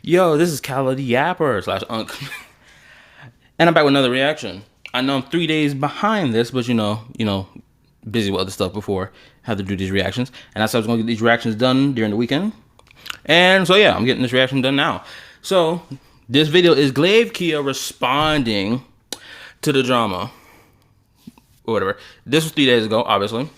Yo, this is KallaTheYapper slash Unk. And I'm back with another reaction. I know I'm 3 days behind this, but busy with other stuff before I had to do these reactions. And I said I was going to get these reactions done during the weekend. And so yeah, I'm getting this reaction done now. So this video is KallaTheYapper responding to the drama. Or whatever. This was 3 days ago, obviously.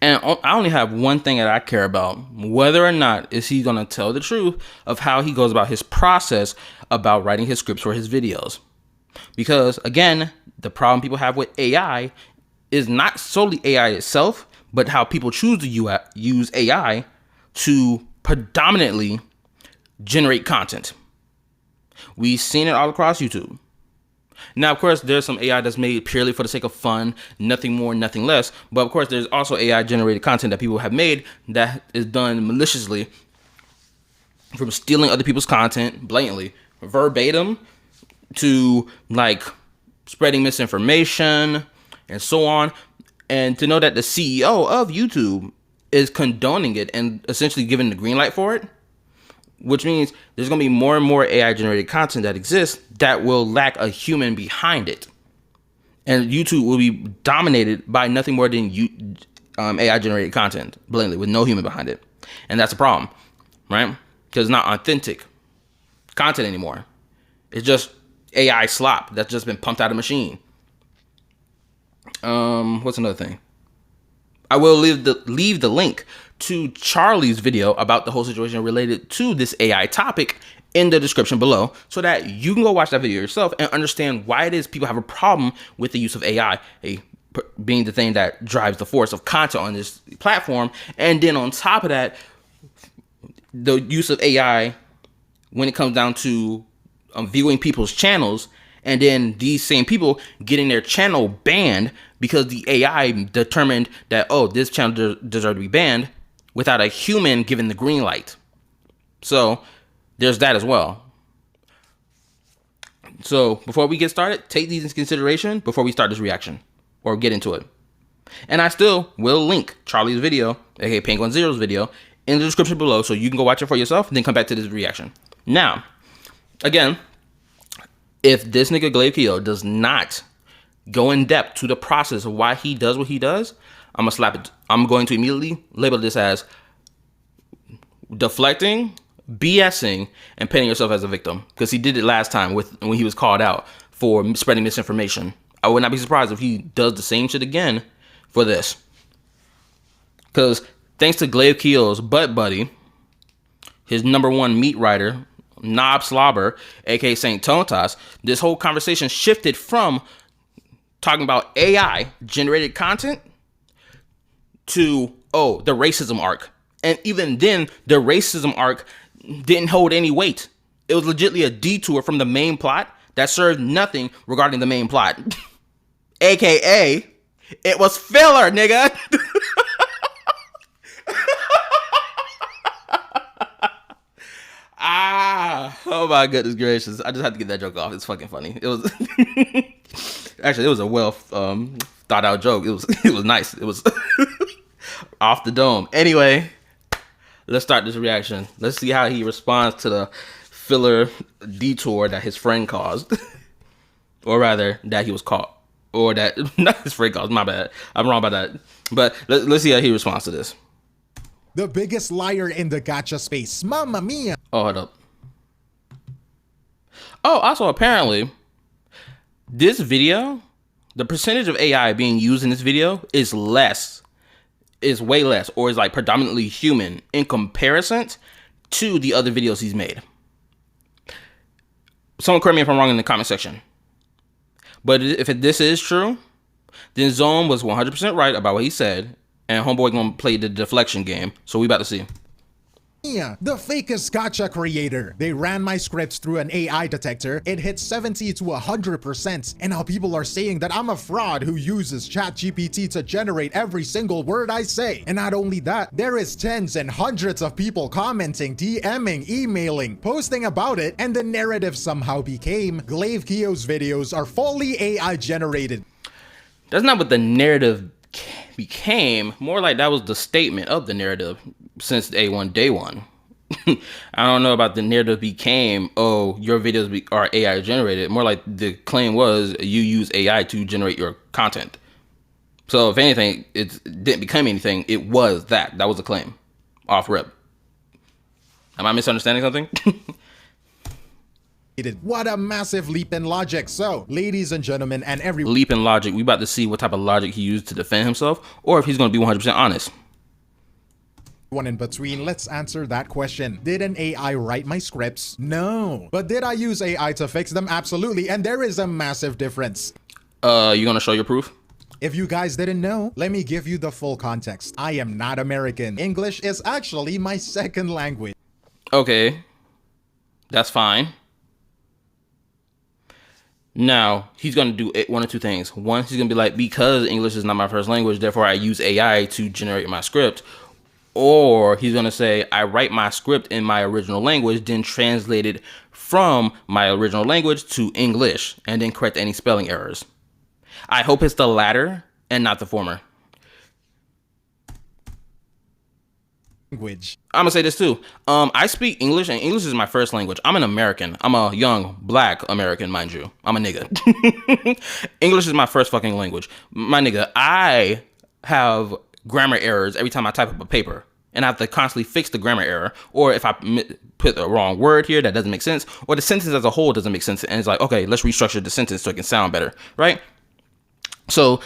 And I only have one thing that I care about, whether or not is he going to tell the truth of how he goes about his process about writing his scripts for his videos. Because again, the problem people have with AI is not solely AI itself, but how people choose to use AI to predominantly generate content. We've seen it all across YouTube. Now, of course, there's some AI that's made purely for the sake of fun, nothing more, nothing less. But of course, there's also AI generated content that people have made that is done maliciously, from stealing other people's content blatantly, verbatim, to like spreading misinformation and so on. And to know that the CEO of YouTube is condoning it and essentially giving the green light for it, which means there's going to be more and more AI generated content that exists that will lack a human behind it. And YouTube will be dominated by nothing more than AI generated content, blatantly, with no human behind it. And that's a problem, right? Because it's not authentic content anymore. It's just AI slop that's just been pumped out of a machine. What's another thing? I will leave the link to Charlie's video about the whole situation related to this AI topic in the description below, so that you can go watch that video yourself and understand why it is people have a problem with the use of AI, being the thing that drives the force of content on this platform. And then on top of that, the use of AI when it comes down to viewing people's channels, and then these same people getting their channel banned because the AI determined that, oh, this channel deserves to be banned without a human giving the green light. So there's that as well. So before we get started, take these into consideration before we start this reaction or get into it. And I still will link Charlie's video, aka Penguin Zero's video, in the description below, so you can go watch it for yourself and then come back to this reaction. Now, again, if this nigga KallaTheYapper does not go in depth to the process of why he does what he does, I'm going to immediately label this as deflecting, BSing, and painting yourself as a victim, because he did it last time when he was called out for spreading misinformation. I would not be surprised if he does the same shit again for this, because thanks to KallaTheYapper's butt buddy, his #1 meat writer, Knob Slobber, aka Saint Tontas, this whole conversation shifted from talking about AI generated content to, oh, the racism arc. And even then, the racism arc didn't hold any weight. It was legitimately a detour from the main plot that served nothing regarding the main plot. AKA, it was filler, nigga. Oh my goodness gracious. I just had to get that joke off. It's fucking funny. It was actually, it was a well thought out joke. It was nice. It was off the dome. Anyway, let's start this reaction. Let's see how he responds to the filler detour that his friend caused. Or rather, that he was caught. Or that, not his friend caused, my bad. I'm wrong about that. But let's see how he responds to this. The biggest liar in the gacha space. Mamma mia. Oh, hold up. Oh, also apparently, this video, the percentage of AI being used in this video is way less, or is like predominantly human in comparison to the other videos he's made. Someone correct me if I'm wrong in the comment section. But if this is true, then Zone was 100% right about what he said, and homeboy gonna play the deflection game. So we about to see. The fakest gacha creator. They ran my scripts through an AI detector. It hit 70 to 100%. And now people are saying that I'm a fraud who uses ChatGPT to generate every single word I say. And not only that, there is tens and hundreds of people commenting, DMing, emailing, posting about it. And the narrative somehow became KallaTheYapper's videos are fully AI generated. That's not what the narrative became. More like that was the statement of the narrative since day one. I don't know about the narrative became, oh, your videos are AI generated. More like the claim was you use AI to generate your content. So if anything, it didn't become anything. It was that. That was a claim. Off rip. Am I misunderstanding something? What a massive leap in logic. So, ladies and gentlemen, and everyone Leap in logic. We about to see what type of logic he used to defend himself, or if he's going to be 100% honest. in between, let's answer that question. Did an AI write my scripts? No. But did I use AI to fix them? Absolutely. And there is a massive difference. You gonna show your proof? If you guys didn't know, let me give you the full context. I am not American. English is actually my second language. Okay. That's fine. Now, he's going to do one of two things. One, he's going to be like, because English is not my first language, therefore I use AI to generate my script. Or he's going to say, I write my script in my original language, then translate it from my original language to English, and then correct any spelling errors. I hope it's the latter and not the former. I'm gonna say this too. I speak English, and English is my first language. I'm an American. I'm a young black American, mind you. I'm a nigga. English is my first fucking language. My nigga, I have grammar errors every time I type up a paper, and I have to constantly fix the grammar error. Or if I put the wrong word here that doesn't make sense, or the sentence as a whole doesn't make sense, and it's like, okay, let's restructure the sentence so it can sound better, right? So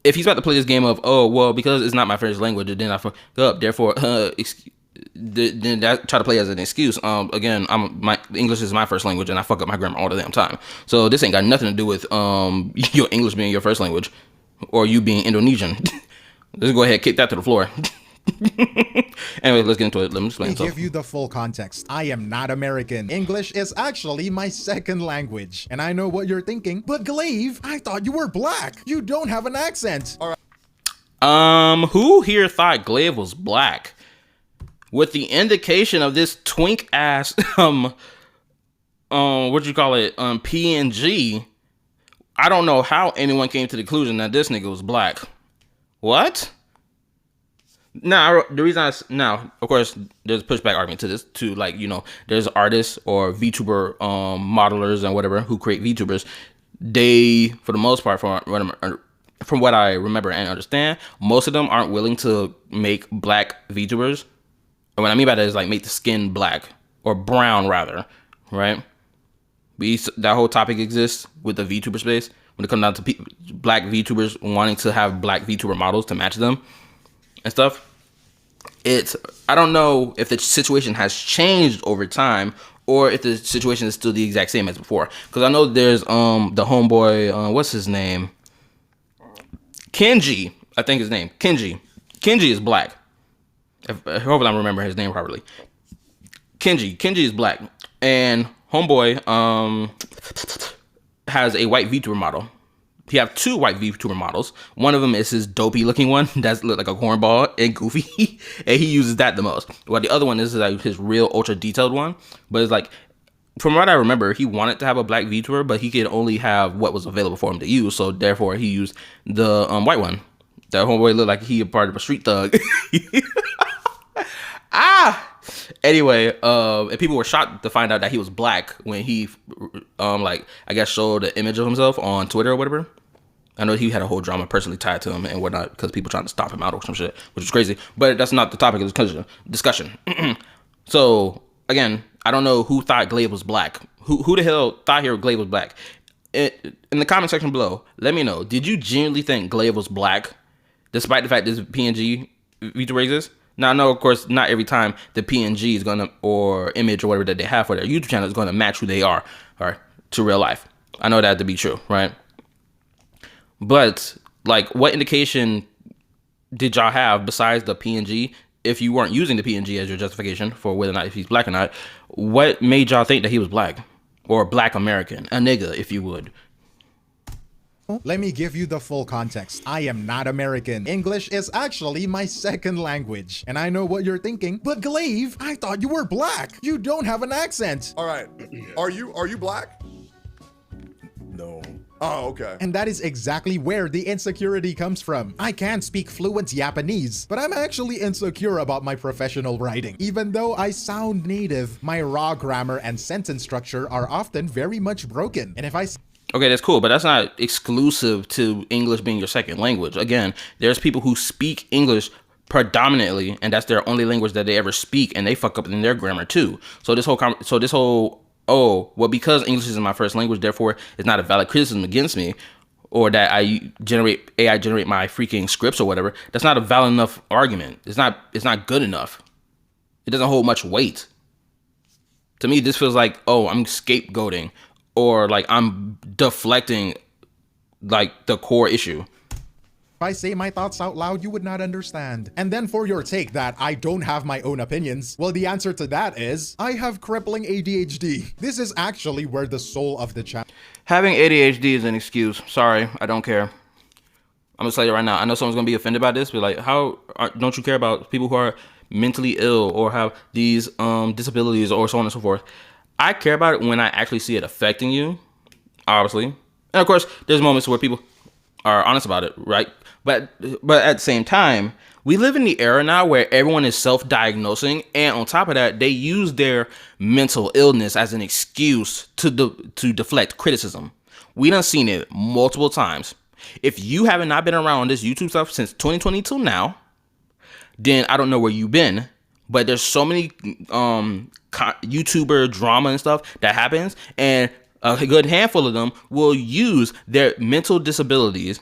if he's about to play this game of, oh, well, because it's not my first language, then I fuck up, therefore, then that try to play as an excuse. Again, my English is my first language, and I fuck up my grammar all the damn time. So this ain't got nothing to do with your English being your first language, or you being Indonesian. Let's go ahead and kick that to the floor. Anyway, let's get into it. Let me explain. Let me give you the full context. I am not American. English is actually my second language. And I know what you're thinking, but Glaive, I thought you were black. You don't have an accent. All right. Who here thought Glaive was black? With the indication of this twink ass, what you call it, PNG, I don't know how anyone came to the conclusion that this nigga was black. What? Now, the reason now, of course, there's a pushback argument to this, to like, you know, there's artists or VTuber modelers and whatever who create VTubers. They, for the most part, from what I remember and understand, most of them aren't willing to make black VTubers. And what I mean by that is like make the skin black or brown rather, right? That whole topic exists with the VTuber space when it comes down to black VTubers wanting to have black VTuber models to match them and stuff. I don't know if the situation has changed over time or if the situation is still the exact same as before. Because I know there's the homeboy, what's his name? Kenji, I think his name. Kenji is black. Hopefully I remember his name properly. Kenji is black. And homeboy has a white VTuber model. He have two white VTuber models. One of them is his dopey looking one that's look like a cornball and goofy, and he uses that the most. While the other one is like his real ultra detailed one. But it's like, from what I remember, he wanted to have a black VTuber, but he could only have what was available for him to use. So therefore, he used the white one. That homeboy looked like he a part of a street thug. Anyway, and people were shocked to find out that he was black when he, like, I guess showed an image of himself on Twitter or whatever. I know he had a whole drama personally tied to him and whatnot because people trying to stop him out or some shit, which is crazy. But that's not the topic of this discussion. So, again, I don't know who thought Glaive was black. Who the hell thought here Glaive was black? In the comment section below, let me know. Did you genuinely think Glaive was black, despite the fact this PNG VTuber exists? Now, I know, of course, not every time the PNG is going to, or image or whatever that they have for their YouTube channel is going to match who they are, or to real life. I know that to be true, right? But, like, what indication did y'all have besides the PNG? If you weren't using the PNG as your justification for whether or not if he's black or not, what made y'all think that he was black? Or black American? A nigga, if you would. Let me give you the full context. I am not American. English is actually my second language. And I know what you're thinking, but Glaive, I thought you were black. You don't have an accent. All right. Are you black? No. Oh, okay. And that is exactly where the insecurity comes from. I can speak fluent Japanese, but I'm actually insecure about my professional writing. Even though I sound native, my raw grammar and sentence structure are often very much broken. And if I Okay, that's cool, but that's not exclusive to English being your second language. Again, there's people who speak English predominantly, and that's their only language that they ever speak, and they fuck up in their grammar too. So this whole oh, well, because English is my first language, therefore it's not a valid criticism against me, or that AI generate my freaking scripts or whatever. That's not a valid enough argument. It's not good enough. It doesn't hold much weight. To me, this feels like, oh, I'm scapegoating, or like I'm deflecting like the core issue. If I say my thoughts out loud, you would not understand. And then for your take that I don't have my own opinions, well, the answer to that is I have crippling ADHD. This is actually where the soul of the channel. Having ADHD is an excuse. Sorry, I don't care. I'm gonna say it right now. I know someone's gonna be offended by this, but like, don't you care about people who are mentally ill or have these disabilities or so on and so forth? I care about it when I actually see it affecting you, obviously. And of course, there's moments where people are honest about it, right? But at the same time, we live in the era now where everyone is self-diagnosing, and on top of that, they use their mental illness as an excuse to deflect criticism. We done seen it multiple times. If you haven't not been around this YouTube stuff since 2022 now, then I don't know where you've been. But there's so many YouTuber drama and stuff that happens, and a good handful of them will use their mental disabilities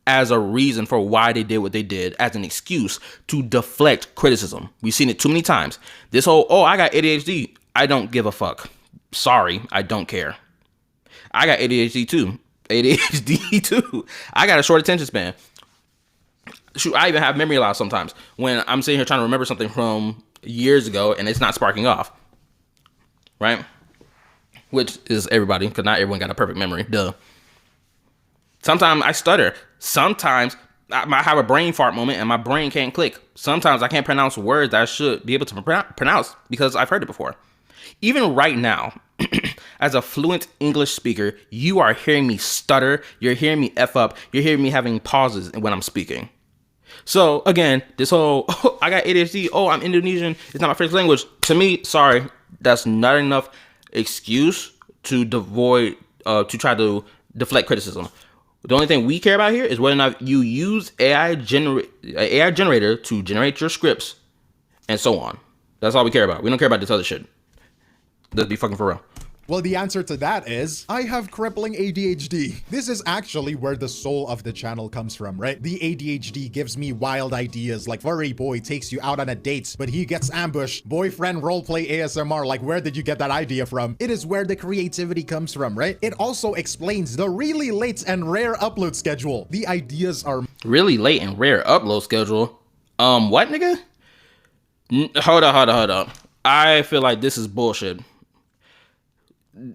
as a reason for why they did what they did, as an excuse to deflect criticism. We've seen it too many times. This whole, oh, I got ADHD. I don't give a fuck. Sorry, I don't care. I got ADHD too. I got a short attention span. Shoot, I even have memory loss sometimes when I'm sitting here trying to remember something from years ago and it's not sparking off. Right? Which is everybody, because not everyone got a perfect memory. Duh. Sometimes I stutter. Sometimes I might have a brain fart moment and my brain can't click. Sometimes I can't pronounce words that I should be able to pronounce because I've heard it before. Even right now, as a fluent English speaker, you are hearing me stutter. You're hearing me F up. You're hearing me having pauses when I'm speaking. So again, this whole, oh, I got ADHD. Oh, I'm Indonesian. It's not my first language. To me, sorry, that's not enough excuse to try to deflect criticism. The only thing we care about here is whether or not you use AI generator to generate your scripts and so on. That's all we care about. We don't care about this other shit. Let's be fucking for real. Well, the answer to that is I have crippling ADHD. This is actually where the soul of the channel comes from, right? The ADHD gives me wild ideas, like furry boy takes you out on a date, but he gets ambushed. Boyfriend roleplay ASMR, like where did you get that idea from? It is where the creativity comes from, right? It also explains the really late and rare upload schedule. The ideas are really late and rare upload schedule. What, nigga? Hold up. I feel like this is bullshit.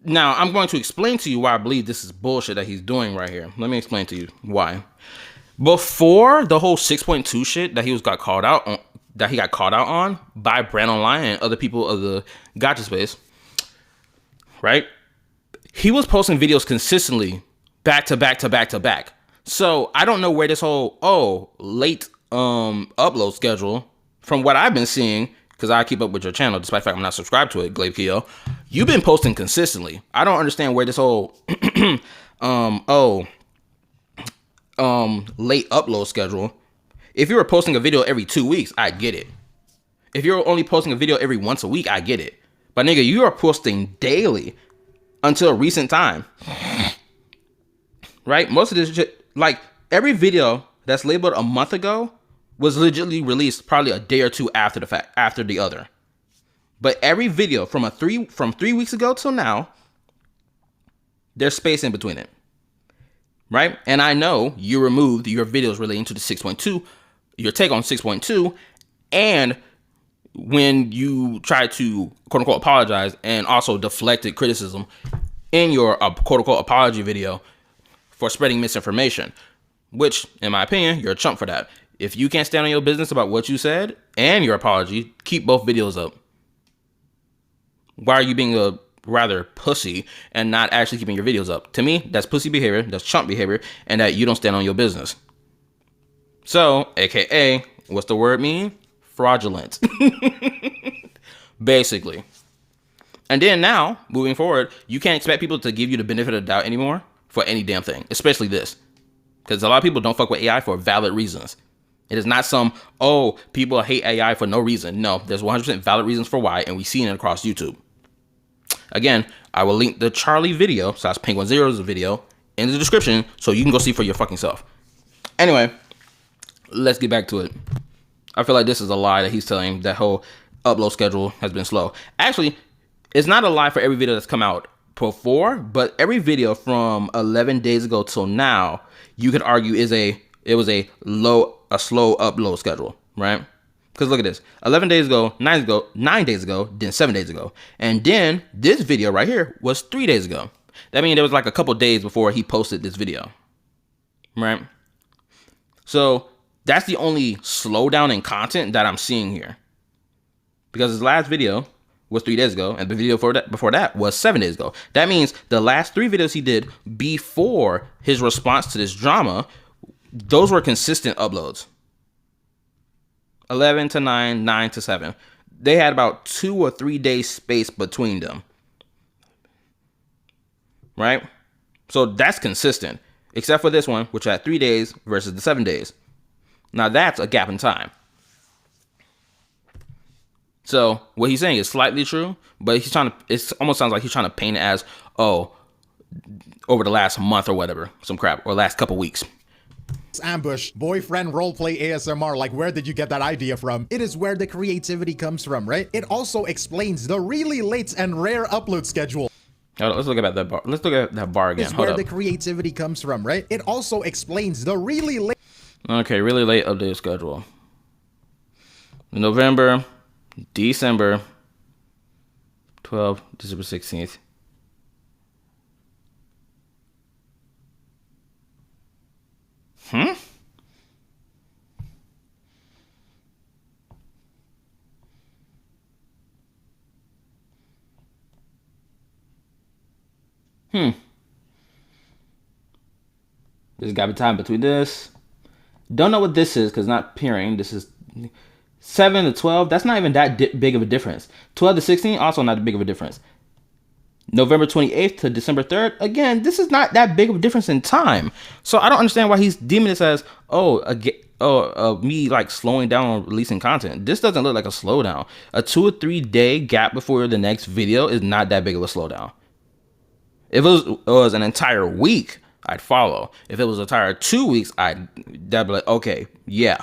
Now, I'm going to explain to you why I believe this is bullshit that he's doing right here. Let me explain to you why. Before the whole 6.2 shit that he got called out on by Brand Online and other people of the gotcha space, right? He was posting videos consistently back to back. So I don't know where this whole late upload schedule, from what I've been seeing, because I keep up with your channel, despite the fact I'm not subscribed to it, Glaive Keo. You've been posting consistently. I don't understand where this whole late upload schedule. If you were posting a video every 2 weeks, I get it. If you're only posting a video every once a week, I get it. But nigga, you are posting daily until recent time. Right? Most of this shit, like every video that's labeled a month ago was legitimately released probably a day or two after the other. But every video from 3 weeks ago till now, there's space in between it. Right? And I know you removed your videos relating to the 6.2, your take on 6.2, and when you try to quote unquote apologize and also deflected criticism in your quote unquote apology video for spreading misinformation, which in my opinion, you're a chump for that. If you can't stand on your business about what you said and your apology, keep both videos up. Why are you being rather pussy and not actually keeping your videos up. To me, that's pussy behavior, that's chump behavior, and that you don't stand on your business. So, AKA, what's the word mean? Fraudulent. Basically. And then now, moving forward, you can't expect people to give you the benefit of the doubt anymore for any damn thing, especially this. Because a lot of people don't fuck with AI for valid reasons. It is not some, oh, people hate AI for no reason. No, there's 100% valid reasons for why, and we've seen it across YouTube. Again, I will link the Charlie video, so that's Penguin Zero's video, in the description, so you can go see for your fucking self. Anyway, let's get back to it. I feel like this is a lie that he's telling. That whole upload schedule has been slow. Actually, it's not a lie for every video that's come out before, but every video from 11 days ago till now, you could argue it was a slow upload schedule, right? Because look at this: 11 days ago, 9 days ago, then 7 days ago, and then this video right here was 3 days ago. That means there was like a couple days before he posted this video, right? So that's the only slowdown in content that I'm seeing here. Because his last video was 3 days ago, and the video before that was 7 days ago. That means the last 3 videos he did before his response to this drama, those were consistent uploads. 11 to 9, 9 to 7. They had about 2 or 3 days space between them. Right? So that's consistent. Except for this one, which had 3 days versus the 7 days. Now that's a gap in time. So what he's saying is slightly true, but it almost sounds like he's trying to paint it as, oh, over the last month or whatever, some crap, or last couple weeks. Ambush, boyfriend roleplay ASMR, like where did you get that idea from? It is where the creativity comes from, right? It also explains the really late and rare upload schedule. Hold on, let's look at that bar. Let's look at that bar again. It's where the creativity comes from, right? It also explains the really late. Okay, really late update schedule. November, December 12th, December 16th. There's got to be time between this. Don't know what this is because not appearing. This is 7 to 12. That's not even that big of a difference. 12 to 16, also not that big of a difference. November 28th to December 3rd. Again, this is not that big of a difference in time. So I don't understand why he's deeming this as, me like slowing down on releasing content. This doesn't look like a slowdown. A 2 or 3 day gap before the next video is not that big of a slowdown. If it was an entire week, I'd follow. If it was an entire 2 weeks, that'd be like, okay, yeah.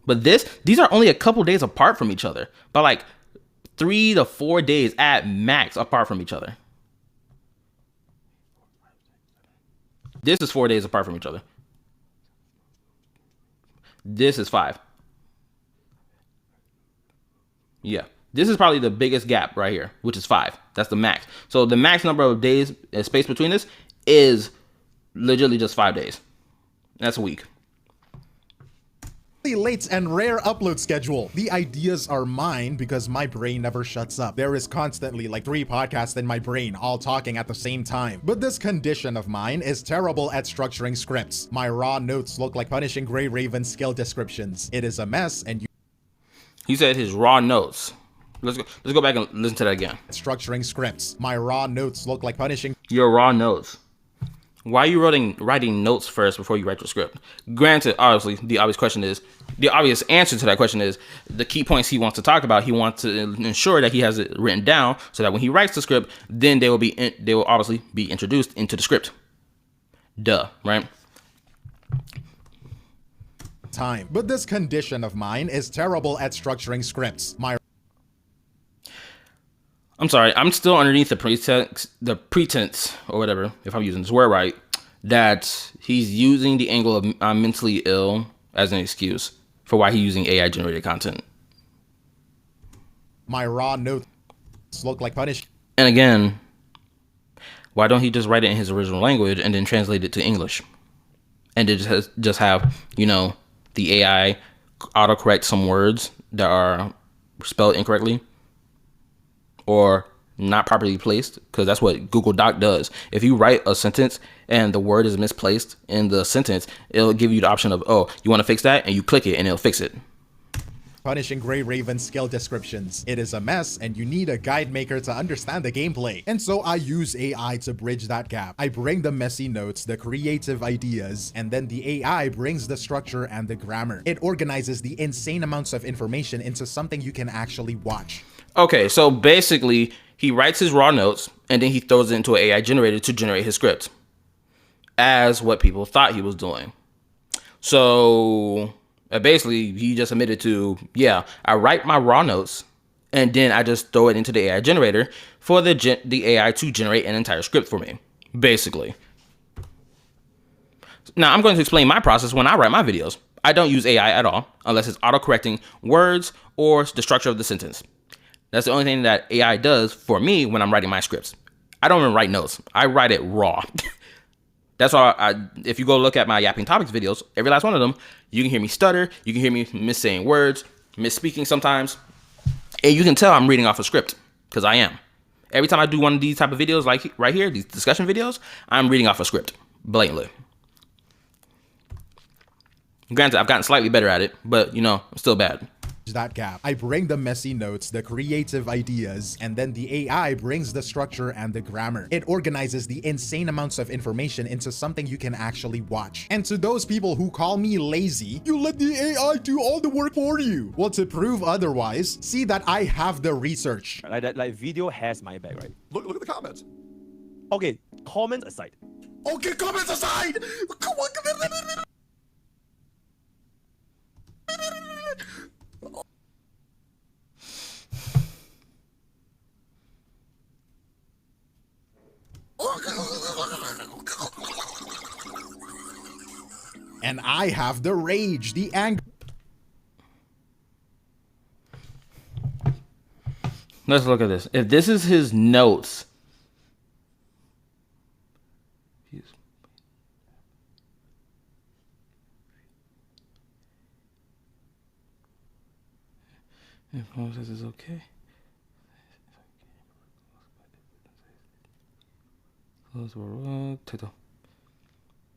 But these are only a couple days apart from each other, but like 3 to 4 days at max apart from each other. This is 4 days apart from each other. This is 5. Yeah. This is probably the biggest gap right here, which is 5. That's the max. So the max number of days space between this is literally just 5 days. That's a week. Late and rare upload schedule. The ideas are mine because my brain never shuts up. There is constantly like 3 podcasts in my brain all talking at the same time. But this condition of mine is terrible at structuring scripts. My raw notes look like Punishing Gray Raven skill descriptions. It is a mess and you... He said his raw notes. Let's go back and listen to that again. Structuring scripts. My raw notes look like Punishing... Your raw notes. Why are you writing notes first before you write your script? Granted, obviously, the obvious answer to that question is the key points he wants to talk about. He wants to ensure that he has it written down so that when he writes the script, then they will obviously be introduced into the script. Duh, right? Time. But this condition of mine is terrible at structuring scripts. I'm sorry, I'm still underneath the pretense or whatever, if I'm using this word right, that he's using the angle of I'm mentally ill as an excuse for why he's using AI generated content. My raw notes look like Punish. And again, why don't he just write it in his original language and then translate it to English? And just have, the AI autocorrect some words that are spelled incorrectly. Or not properly placed, because that's what Google Doc does. If you write a sentence and the word is misplaced in the sentence, it'll give you the option of, oh, you want to fix that? And you click it and it'll fix it. Punishing Grey Raven's skill descriptions. It is a mess and you need a guide maker to understand the gameplay. And so I use AI to bridge that gap. I bring the messy notes, the creative ideas, and then the AI brings the structure and the grammar. It organizes the insane amounts of information into something you can actually watch. Okay, so basically he writes his raw notes and then he throws it into an AI generator to generate his script as what people thought he was doing. So basically, he just admitted to, yeah, I write my raw notes and then I just throw it into the AI generator for the AI to generate an entire script for me, basically. Now, I'm going to explain my process when I write my videos. I don't use AI at all unless it's auto-correcting words or the structure of the sentence. That's the only thing that AI does for me when I'm writing my scripts. I don't even write notes. I write it raw. That's why if you go look at my Yapping Topics videos, every last one of them, you can hear me stutter, you can hear me missaying words, misspeaking sometimes, and you can tell I'm reading off a script, because I am. Every time I do one of these type of videos, like right here, these discussion videos, I'm reading off a script, blatantly. Granted, I've gotten slightly better at it, but, I'm still bad. That gap. I bring the messy notes, the creative ideas, and then the AI brings the structure and the grammar. It organizes the insane amounts of information into something you can actually watch. And to those people who call me lazy, you let the AI do all the work for you. Well, to prove otherwise, see that I have the research. Like video has my back, right? Look at the comments. Okay, comments aside. Okay, comments aside. Come on. And I have the rage, the anger. Let's look at this. If this is his notes, if this is okay.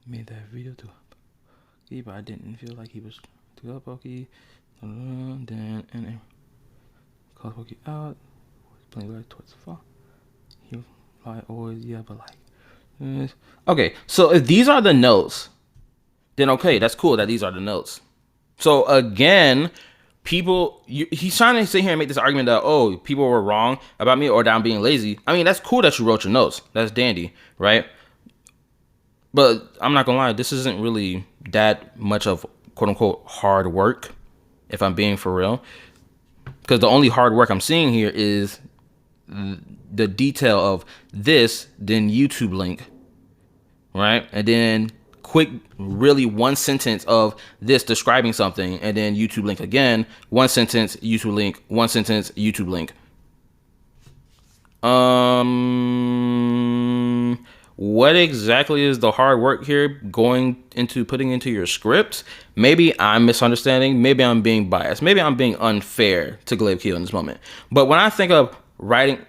Made that video too. But I didn't feel like he was too up, okay. Then and call Pokey out. Playing right towards the fall. He like always, yeah, but like okay. So if these are the notes, then okay, that's cool that these are the notes. So again, he's trying to sit here and make this argument that, oh, people were wrong about me or that I'm being lazy. I mean, that's cool that you wrote your notes. That's dandy, right? But I'm not gonna lie, this isn't really that much of quote unquote hard work, if I'm being for real. Because the only hard work I'm seeing here is the detail of this, then YouTube link, right? And then quick, really one sentence of this describing something, and then YouTube link again, one sentence, YouTube link, one sentence, YouTube link. What exactly is the hard work here going into putting into your script? Maybe I'm misunderstanding. Maybe I'm being biased. Maybe I'm being unfair to Glaive Keel in this moment. But when I think of writing,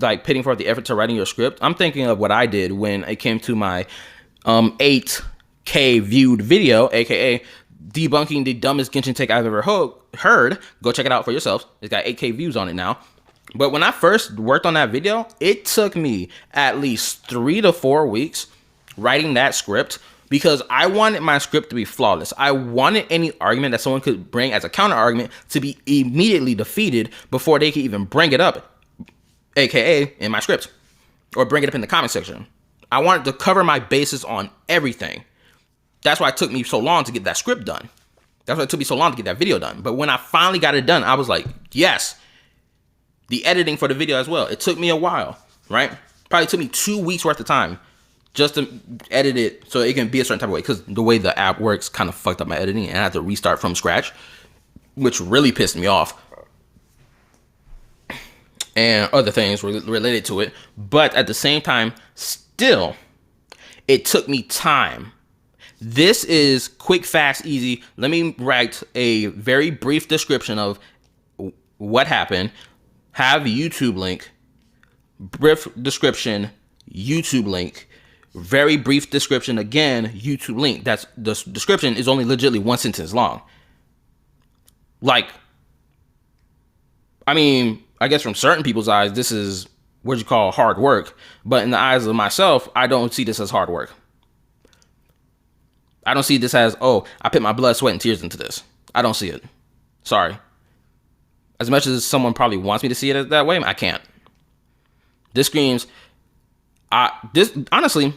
like putting forth the effort to writing your script, I'm thinking of what I did when it came to my 8K viewed video, aka debunking the dumbest Genshin take I've ever heard. Go check it out for yourselves. It's got 8K views on it now. But when I first worked on that video, it took me at least 3 to 4 weeks writing that script because I wanted my script to be flawless. I wanted any argument that someone could bring as a counter argument to be immediately defeated before they could even bring it up, aka in my script, or bring it up in the comment section. I wanted to cover my bases on everything. That's why it took me so long to get that script done. That's why it took me so long to get that video done. But when I finally got it done, I was like, yes. The editing for the video as well. It took me a while, right? Probably took me 2 weeks worth of time just to edit it so it can be a certain type of way. Because the way the app works kind of fucked up my editing and I had to restart from scratch, which really pissed me off. And other things related to it. But at the same time, still, it took me time. This is quick, fast, easy. Let me write a very brief description of what happened. Have a YouTube link, brief description, YouTube link. Very brief description again, YouTube link. That's the description is only legitimately one sentence long. Like, I mean, I guess from certain people's eyes, this is what you call hard work. But in the eyes of myself, I don't see this as hard work. I don't see this as, oh, I put my blood, sweat, and tears into this. I don't see it. Sorry. As much as someone probably wants me to see it that way, I can't. This screams, this honestly,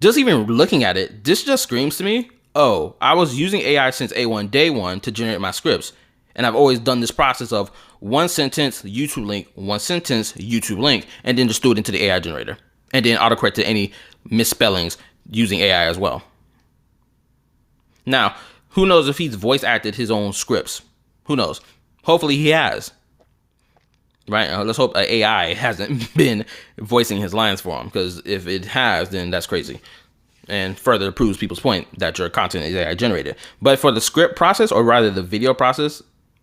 just even looking at it, this just screams to me, oh, I was using AI since A1 day one to generate my scripts. And I've always done this process of one sentence, YouTube link, one sentence, YouTube link, and then just threw it into the AI generator. And then autocorrect to any misspellings using AI as well. Now, who knows if he's voice acted his own scripts? Who knows? Hopefully he has. Right? Let's hope AI hasn't been voicing his lines for him, because if it has, then that's crazy. And further proves people's point that your content is AI generated. But for the script process, or rather the video process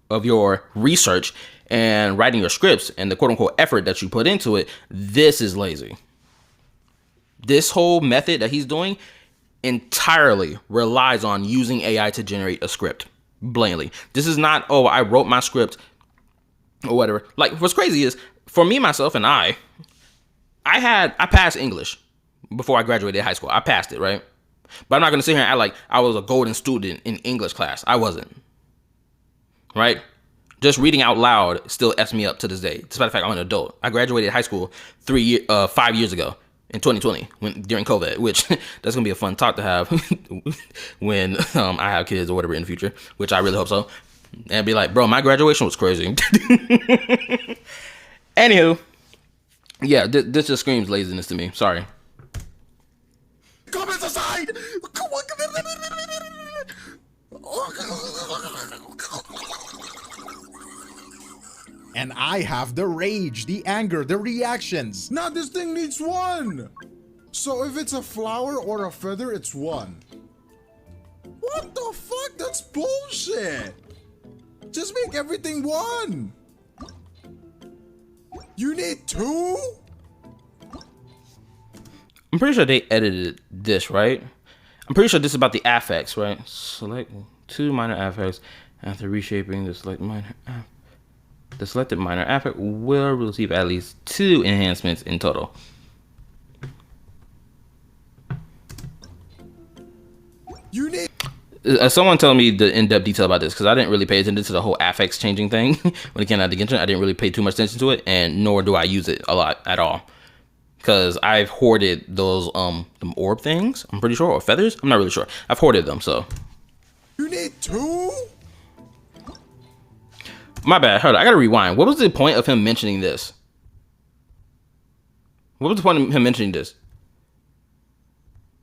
of your research and writing your scripts and the quote unquote effort that you put into it, this is lazy. This whole method that he's doing entirely relies on using AI to generate a script. Blatantly. This is not, oh, I wrote my script or whatever. Like, what's crazy is, for me, myself, and I passed English before I graduated high school. I passed it, right? But I'm not going to sit here and act like I was a golden student in English class. I wasn't. Right? Just reading out loud still F's me up to this day, despite the fact I'm an adult. I graduated high school 5 years ago in 2020 during COVID, which that's going to be a fun talk to have when I have kids or whatever in the future, which I really hope so. And be like, bro, my graduation was crazy. Anywho, yeah, this just screams laziness to me. Sorry. Comments aside! And I have the rage, the anger, the reactions. Now this thing needs one! So if it's a flower or a feather, it's one. What the fuck? That's bullshit! Just make everything one! You need two? I'm pretty sure they edited this, right? I'm pretty sure this is about the affects, right? Select two minor affects after reshaping the selected minor affect will receive at least 2 enhancements in total. You need... Someone tell me the in-depth detail about this, because I didn't really pay attention to the whole affects changing thing when it came out to Genshin. I didn't really pay too much attention to it, and nor do I use it a lot at all. Because I've hoarded those them orb things, I'm pretty sure, or feathers. I'm not really sure. I've hoarded them, so. You need two? My bad. Hold on, I gotta rewind. What was the point of him mentioning this? What was the point of him mentioning this?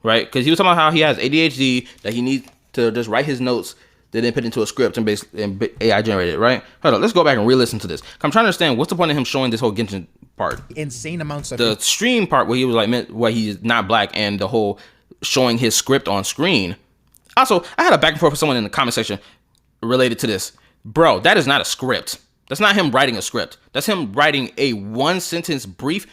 Right? Because he was talking about how he has ADHD, that he needs to just write his notes, then put into a script and basically AI generate it, right? Hold on, let's go back and re-listen to this. I'm trying to understand what's the point of him showing this whole Genshin part. Insane amounts of the stream part where he was like, where he's not black, and the whole showing his script on screen. Also, I had a back and forth with someone in the comment section related to this. Bro, that is not a script. That's not him writing a script. That's him writing a one sentence brief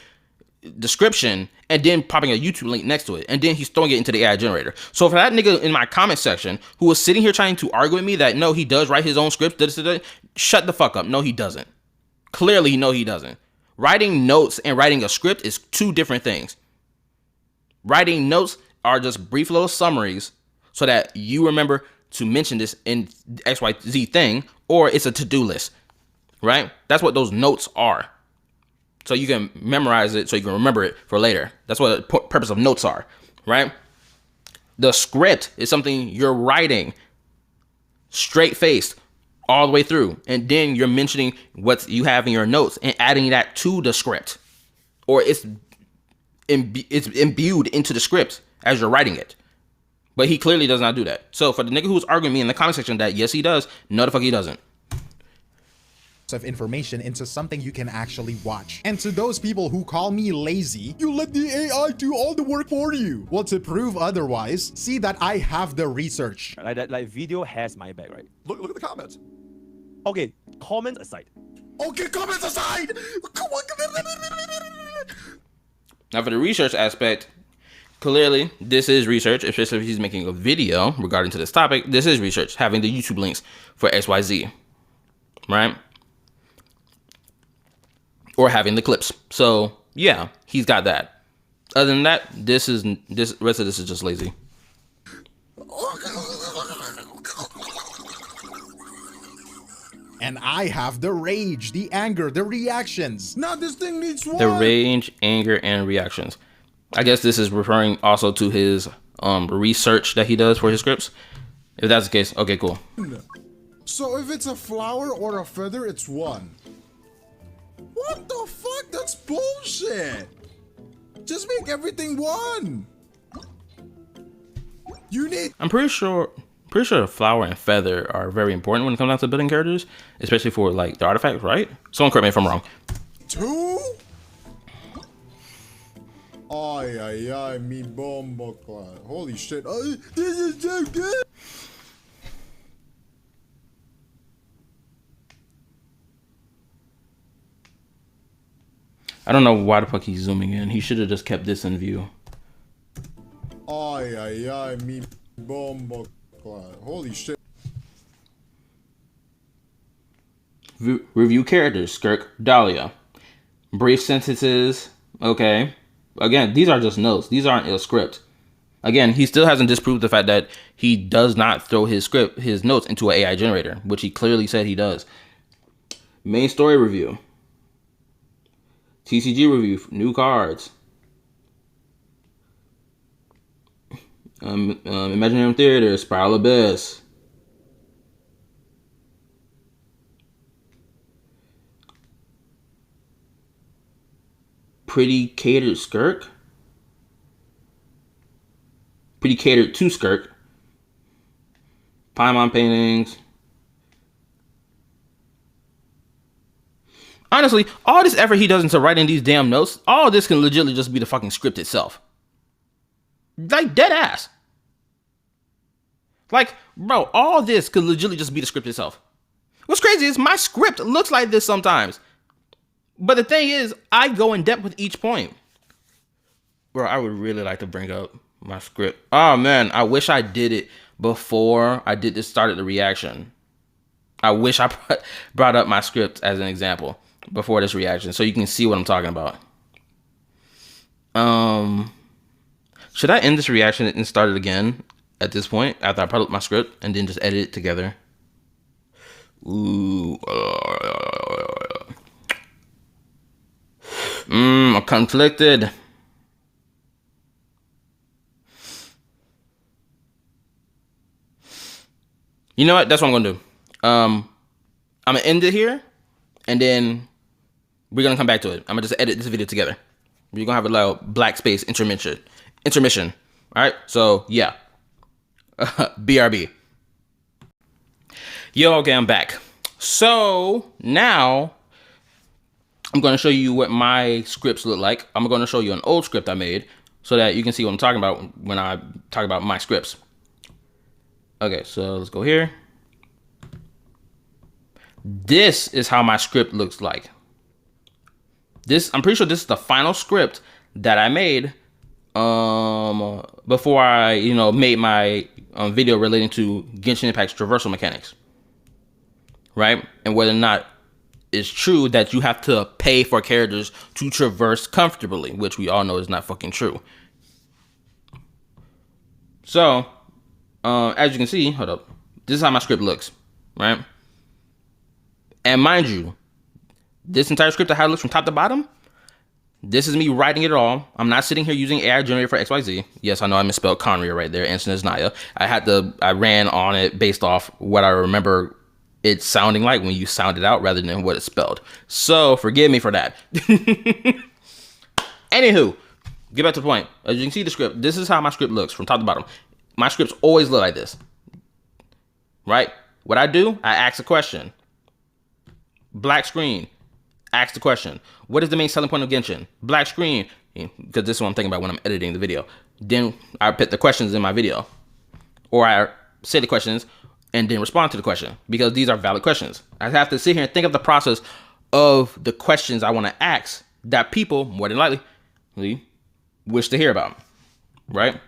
description and then popping a YouTube link next to it, and then he's throwing it into the AI generator. So for that nigga in my comment section who was sitting here trying to argue with me that no, he does write his own script, shut the fuck up. No, he doesn't. Clearly, no, he doesn't. Writing notes and writing a script is two different things. Writing notes are just brief little summaries so that you remember to mention this in XYZ thing, or it's a to-do list, right? That's what those notes are. So you can memorize it so you can remember it for later. That's what the purpose of notes are, right? The script is something you're writing straight-faced all the way through, and then you're mentioning what you have in your notes and adding that to the script, or it's imbued into the script as you're writing it. But he clearly does not do that. So for the nigga who's arguing me in the comment section that yes he does, no the fuck he doesn't. Of information into something you can actually watch. And to those people who call me lazy, you let the AI do all the work for you. Well, to prove otherwise, see that I have the research. Like video has my back, right? Look at the comments. Okay, comments aside. Okay, comments aside! Now for the research aspect, clearly this is research, especially if he's making a video regarding to this topic. This is research, having the YouTube links for XYZ, right? Or having the clips. So yeah, he's got that. Other than that, this rest of this is just lazy. And I have the rage, the anger, the reactions. Now this thing needs one. The rage, anger, and reactions. I guess this is referring also to his research that he does for his scripts. If that's the case, okay, cool. So if it's a flower or a feather, it's one. What the fuck? That's bullshit. Just make everything one. You need. I'm pretty sure flower and feather are very important when it comes down to building characters, especially for like the artifacts, right? Someone correct me if I'm wrong. Two? Ay, ay, ay, mi bombo clan. Holy shit. This is so good. I don't know why the fuck he's zooming in. He should have just kept this in view. Ay, ay, ay, mi bombo clan. Holy shit. Review characters, Skirk, Dahlia. Brief sentences, okay. Again, these are just notes. These aren't a script. Again, he still hasn't disproved the fact that he does not throw his notes into an AI generator, which he clearly said he does. Main story review. TCG review, new cards. Imaginary Theater, Spiral Abyss. Pretty catered Skirk. Pretty catered to Skirk. Paimon paintings. Honestly, all this effort he does into writing these damn notes, all this can legitimately just be the fucking script itself. Like, dead ass. Like, bro, all this could legitimately just be the script itself. What's crazy is my script looks like this sometimes. But the thing is, I go in depth with each point. Bro, I would really like to bring up my script. Oh, man, I wish I did it before I started the reaction. I wish I brought up my script as an example before this reaction so you can see what I'm talking about. Should I end this reaction and start it again at this point after I put up my script and then just edit it together? Ooh. I'm conflicted. You know what? That's what I'm gonna do. I'm gonna end it here, and then we're gonna come back to it. I'm gonna just edit this video together. We're gonna have a little black space intermission. All right. So yeah. BRB. Yo, okay, I'm back. So now I'm going to show you what my scripts look like. I'm going to show you an old script I made so that you can see what I'm talking about when I talk about my scripts. Okay, so let's go here. This is how my script looks like. I'm pretty sure this is the final script that I made before I, made my video relating to Genshin Impact's traversal mechanics. Right? And whether or not it's true that you have to pay for characters to traverse comfortably, which we all know is not fucking true. So, as you can see, hold up. This is how my script looks, right? And mind you, this entire script, how it looks from top to bottom, this is me writing it all. I'm not sitting here using AI generator for XYZ. Yes, I know I misspelled Conria right there. Answer is Naya. I ran on it based off what I remember it sounding like when you sound it out rather than what it's spelled. So forgive me for that. Anywho, get back to the point. As you can see the script, this is how my script looks from top to bottom. My scripts always look like this, right? What I do, I ask a question. Black screen, ask the question. What is the main selling point of Genshin? Black screen, because this is what I'm thinking about when I'm editing the video. Then I put the questions in my video. Or I say the questions and then respond to the question, because these are valid questions. I have to sit here and think of the process of the questions I want to ask that people, more than likely, wish to hear about, right?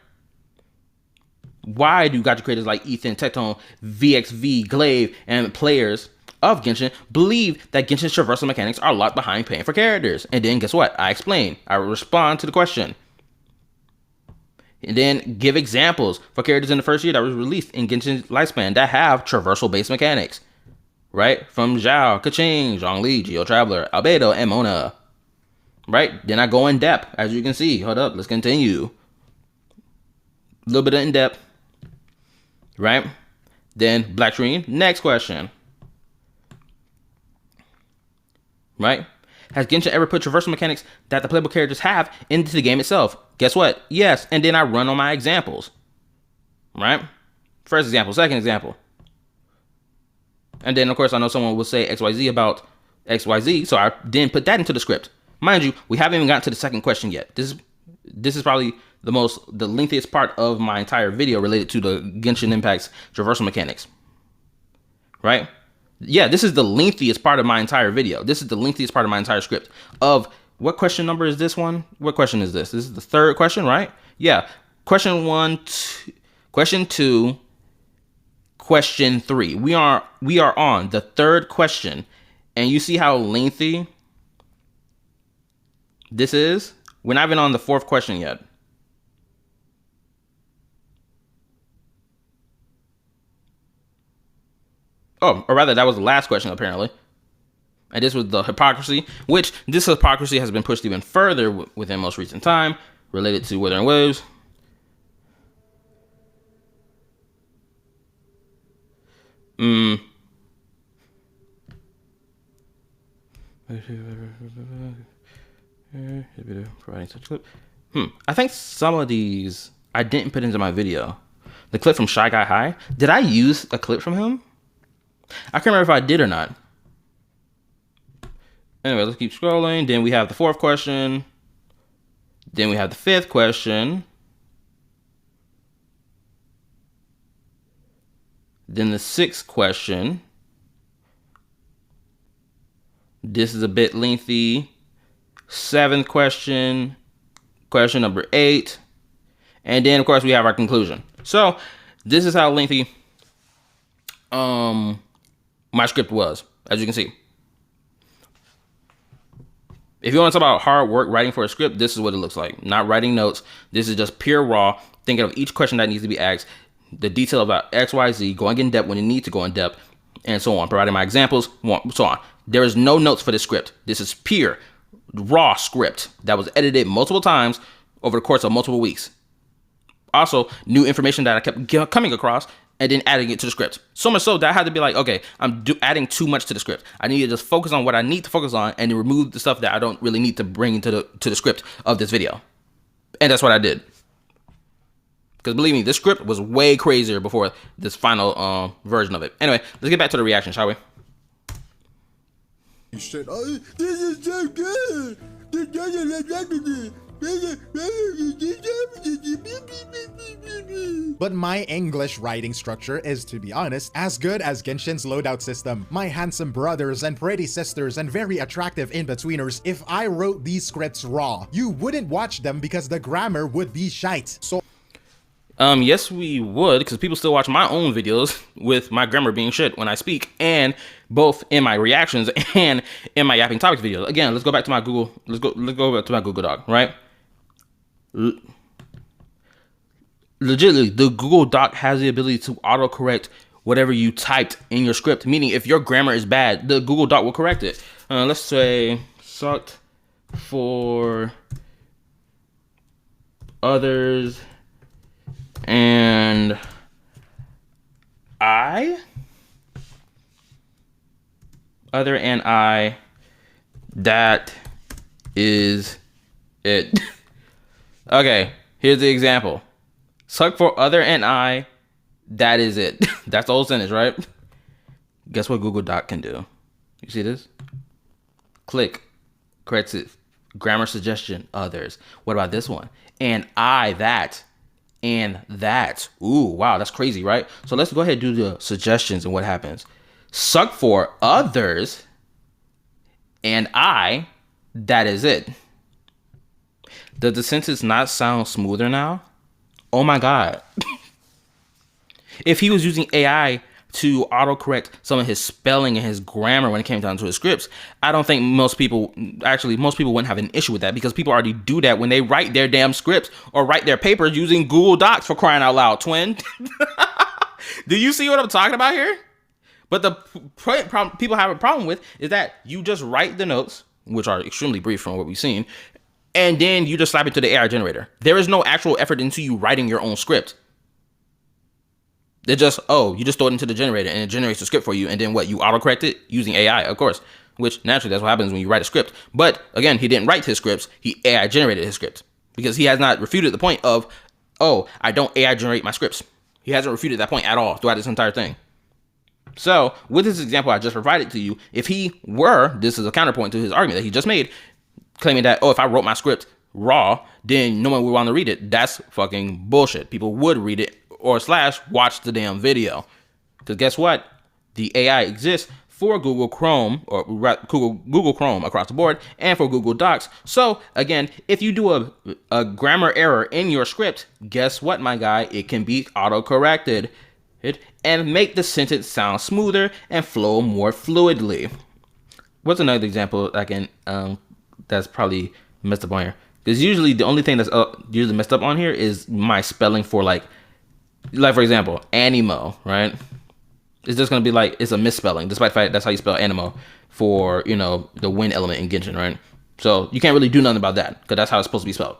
Why do gacha creators like Ethan, Tectone, VXV, Glaive, and players of Genshin believe that Genshin's traversal mechanics are locked behind paying for characters? And then guess what? I explain. I respond to the question. And then give examples for characters in the first year that was released in Genshin's lifespan that have traversal-based mechanics. Right? From Zhao, Keqing, Zhongli, Geo Traveler, Albedo, and Mona. Right? Then I go in depth, as you can see. Hold up, let's continue. A little bit of in depth. Right? Then Black Dream, next question. Right? Has Genshin ever put traversal mechanics that the playable characters have into the game itself? Guess what? Yes. And then I run on my examples. Right? First example, second example. And then, of course, I know someone will say XYZ about XYZ, so I didn't put that into the script. Mind you, we haven't even gotten to the second question yet. This is probably the lengthiest part of my entire video related to the Genshin Impact's traversal mechanics. Right? Yeah, this is the lengthiest part of my entire video. This is the lengthiest part of my entire script. Of what question number is this one? What question is this? This is the third question, right? Yeah. Question 1, question 2, question 3. We are on the third question, and you see how lengthy this is? We're not even on the fourth question yet. Oh, or rather, that was the last question, apparently. And this was the hypocrisy, which this hypocrisy has been pushed even further within most recent time, related to Withering Waves. Providing such clip. I think some of these I didn't put into my video. The clip from Shy Guy High. Did I use a clip from him? I can't remember if I did or not. Anyway, let's keep scrolling. Then we have the fourth question. Then we have the fifth question. Then the sixth question. This is a bit lengthy. Seventh question. Question number 8. And then, of course, we have our conclusion. So, this is how lengthy my script was, as you can see. If you want to talk about hard work writing for a script, this is what it looks like. Not writing notes. This is just pure raw, thinking of each question that needs to be asked, the detail about X, Y, Z, going in depth when you need to go in depth, and so on. Providing my examples, so on. There is no notes for this script. This is pure, raw script that was edited multiple times over the course of multiple weeks. Also, new information that I kept coming across and then adding it to the script. So much so that I had to be like, okay, I'm adding too much to the script. I need to just focus on what I need to focus on and then remove the stuff that I don't really need to bring into the script of this video. And that's what I did. Because believe me, this script was way crazier before this final version of it. Anyway, let's get back to the reaction, shall we? Shit. Oh, this is so good. But my English writing structure is, to be honest, as good as Genshin's loadout system. My handsome brothers and pretty sisters and very attractive in-betweeners, if I wrote these scripts raw, you wouldn't watch them because the grammar would be shite. So yes, we would, because people still watch my own videos with my grammar being shit when I speak, and both in my reactions and in my Yapping Topics videos. Again, let's go back to my Google. Let's go back to my Google Doc, right? Legitimately, the Google Doc has the ability to autocorrect whatever you typed in your script. Meaning, if your grammar is bad, the Google Doc will correct it. Let's say sucked for others and I. Other and I. That is it. Okay, here's the example. Suck for other and I. That is it. That's the whole sentence, right? Guess what Google Doc can do? You see this? Click. Corrects it. Grammar suggestion. Others. What about this one? And I, that. And that. Ooh, wow, that's crazy, right? So let's go ahead and do the suggestions and what happens. Suck for others and I, that is it. Does the sentence not sound smoother now? Oh my God. If he was using AI to autocorrect some of his spelling and his grammar when it came down to his scripts, I don't think most people wouldn't have an issue with that, because people already do that when they write their damn scripts or write their papers using Google Docs, for crying out loud, twin. Do you see what I'm talking about here? But the problem people have a problem with is that you just write the notes, which are extremely brief from what we've seen, and then you just slap it to the AI generator. There is no actual effort into you writing your own script. They just, you just throw it into the generator and it generates the script for you. And then what? You autocorrect it using AI, of course, which naturally that's what happens when you write a script. But again, he didn't write his scripts. He AI generated his script, because he has not refuted the point of, I don't AI generate my scripts. He hasn't refuted that point at all throughout this entire thing. So with this example I just provided to you, if he were, this is a counterpoint to his argument that he just made, claiming that, if I wrote my script raw, then no one would want to read it. That's fucking bullshit. People would read it or / watch the damn video. Because guess what? The AI exists for Google Chrome, or Google Chrome across the board, and for Google Docs. So again, if you do a grammar error in your script, guess what, my guy? It can be auto-corrected and make the sentence sound smoother and flow more fluidly. What's another example I can that's probably messed up on here? Because usually the only thing that's usually messed up on here is my spelling for like for example, animo, right? It's just gonna be like, it's a misspelling, despite the fact that's how you spell animo for, the wind element in Genshin, right? So you can't really do nothing about that, because that's how it's supposed to be spelled,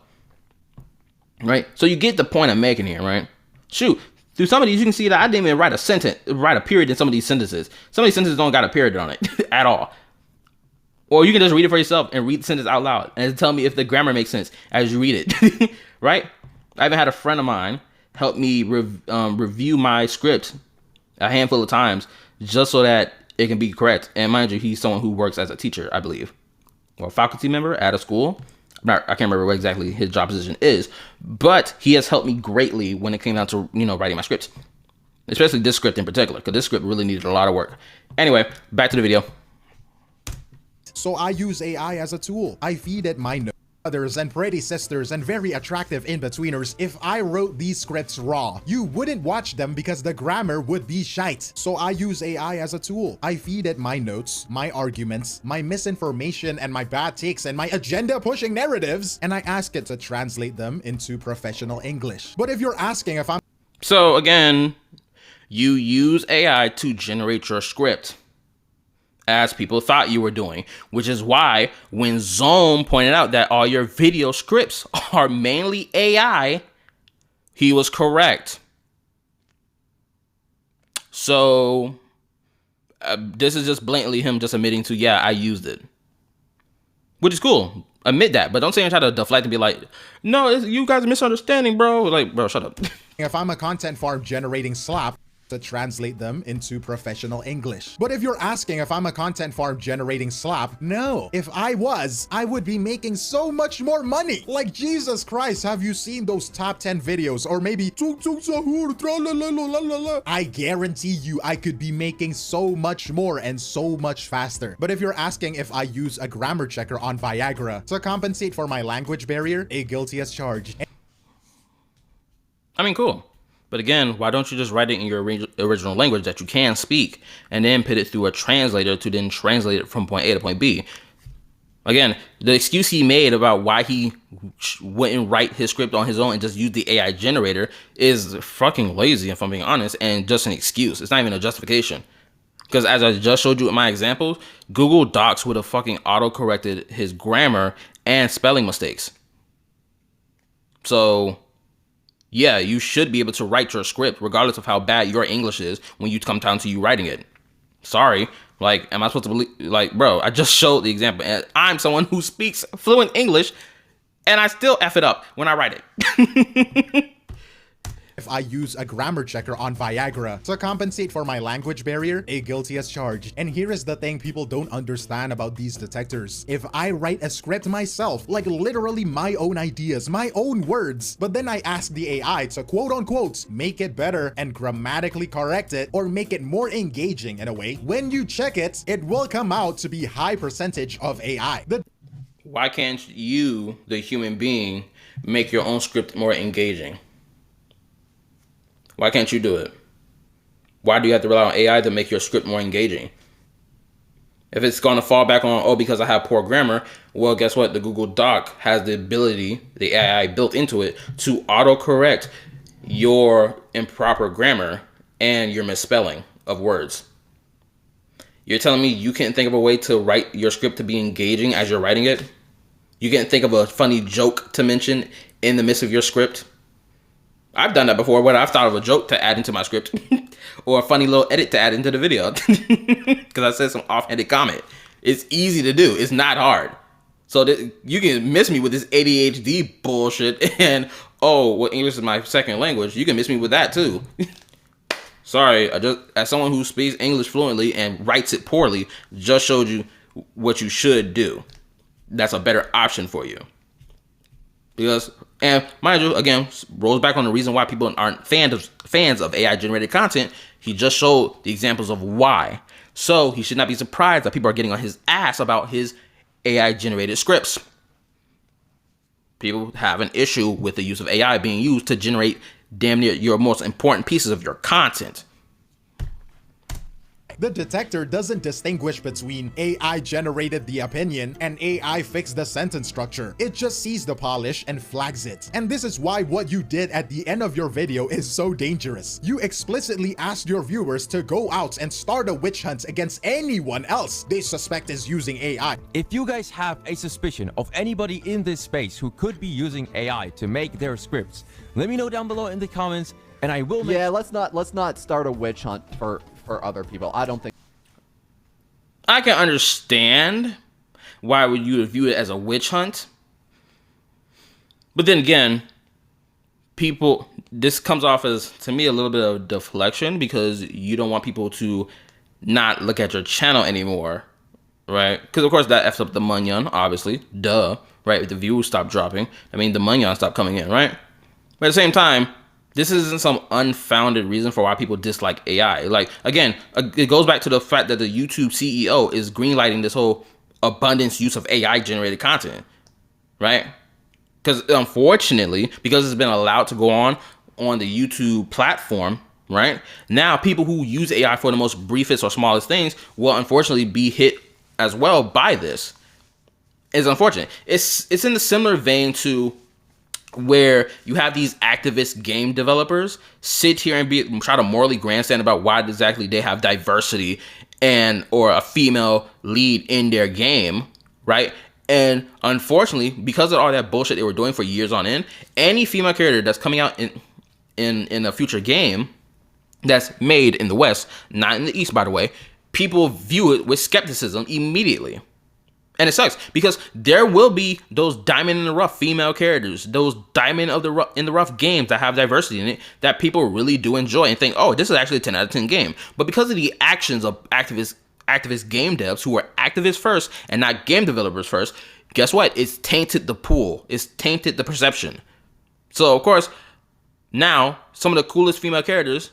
right? So you get the point I'm making here, right? Shoot, through some of these you can see that I didn't even write a period in some of these sentences. Some of these sentences don't got a period on it at all. Or you can just read it for yourself and read the sentence out loud and tell me if the grammar makes sense as you read it, right? I even had a friend of mine help me review my script a handful of times just so that it can be correct. And mind you, he's someone who works as a teacher, I believe, or a faculty member at a school. I can't remember what exactly his job position is, but he has helped me greatly when it came down to, writing my scripts, especially this script in particular, because this script really needed a lot of work. Anyway, back to the video. So I use AI as a tool. I feed it my brothers and pretty sisters and very attractive in-betweeners. If I wrote these scripts raw, you wouldn't watch them because the grammar would be shite. So I use AI as a tool. I feed it my notes, my arguments, my misinformation and my bad takes and my agenda-pushing narratives, and I ask it to translate them into professional English. But if you're asking if I'm... So again, you use AI to generate your script, as people thought you were doing, which is why when Zome pointed out that all your video scripts are mainly AI, he was correct. So this is just blatantly him just admitting to, I used it, which is cool. Admit that, but don't say and try to deflect and be like, no, you guys are misunderstanding, bro. Like, bro, shut up. If I'm a content farm generating slap to translate them into professional English. But if you're asking if I'm a content farm generating slap, no. If I was, I would be making so much more money. Like, Jesus Christ, have you seen those top 10 videos? Or maybe I guarantee you I could be making so much more and so much faster. But if you're asking if I use a grammar checker on Viagra to compensate for my language barrier, a guilty as charged. I mean, cool. But again, why don't you just write it in your original language that you can speak and then put it through a translator to then translate it from point A to point B? Again, the excuse he made about why he wouldn't write his script on his own and just use the AI generator is fucking lazy, if I'm being honest, and just an excuse. It's not even a justification. Because as I just showed you in my example, Google Docs would have fucking auto-corrected his grammar and spelling mistakes. So yeah, you should be able to write your script regardless of how bad your English is when you come down to you writing it. Sorry, like, am I supposed to believe, like, bro, I just showed the example and I'm someone who speaks fluent English and I still F it up when I write it. If I use a grammar checker on Viagra to compensate for my language barrier, a guilty as charged. And here is the thing people don't understand about these detectors. If I write a script myself, like literally my own ideas, my own words, but then I ask the AI to quote unquote make it better and grammatically correct it or make it more engaging in a way, when you check it, it will come out to be high percentage of AI. why can't you, the human being, make your own script more engaging? Why can't you do it? Why do you have to rely on AI to make your script more engaging? If it's going to fall back on, oh, because I have poor grammar, well, guess what? The Google Doc has the ability, the AI built into it, to autocorrect your improper grammar and your misspelling of words. You're telling me you can't think of a way to write your script to be engaging as you're writing it? You can't think of a funny joke to mention in the midst of your script? I've done that before, where I've thought of a joke to add into my script or a funny little edit to add into the video because I said some offhanded comment. It's easy to do. It's not hard. So you can miss me with this ADHD bullshit and, oh, well, English is my second language. You can miss me with that too. Sorry, I just, as someone who speaks English fluently and writes it poorly, just showed you what you should do. That's a better option for you. Because, and mind you, again, rolls back on the reason why people aren't fans of AI generated content. He just showed the examples of why. So he should not be surprised that people are getting on his ass about his AI generated scripts. People have an issue with the use of AI being used to generate damn near your most important pieces of your content. The detector doesn't distinguish between AI generated the opinion and AI fixed the sentence structure. It just sees the polish and flags it. And this is why what you did at the end of your video is so dangerous. You explicitly asked your viewers to go out and start a witch hunt against anyone else they suspect is using AI. If you guys have a suspicion of anybody in this space who could be using AI to make their scripts, let me know down below in the comments, and I will make— Yeah, let's not start a witch hunt for other people. I don't think. I can understand why would you view it as a witch hunt. But then again, this comes off as, to me, a little bit of deflection because you don't want people to not look at your channel anymore, right? Because, of course, that F's up the munyon, obviously. Duh, right? If the views stop dropping, I mean, the munyon stop coming in, right? But at the same time, this isn't some unfounded reason for why people dislike AI. Like, again, it goes back to the fact that the YouTube CEO is greenlighting this whole abundance use of AI generated content, right? Because unfortunately, because it's been allowed to go on the YouTube platform, right? Now people who use AI for the most briefest or smallest things will unfortunately be hit as well by this. It's unfortunate. It's in the similar vein to where you have these activist game developers sit here and try to morally grandstand about why exactly they have diversity or a female lead in their game, right? And unfortunately, because of all that bullshit they were doing for years on end, any female character that's coming out in a future game that's made in the West, not in the East, by the way, people view it with skepticism immediately. And it sucks because there will be those diamond in the rough female characters, those diamond in the rough games that have diversity in it that people really do enjoy and think, oh, this is actually a 10 out of 10 game. But because of the actions of activist game devs who are activists first and not game developers first, guess what? It's tainted the pool. It's tainted the perception. So, of course, now some of the coolest female characters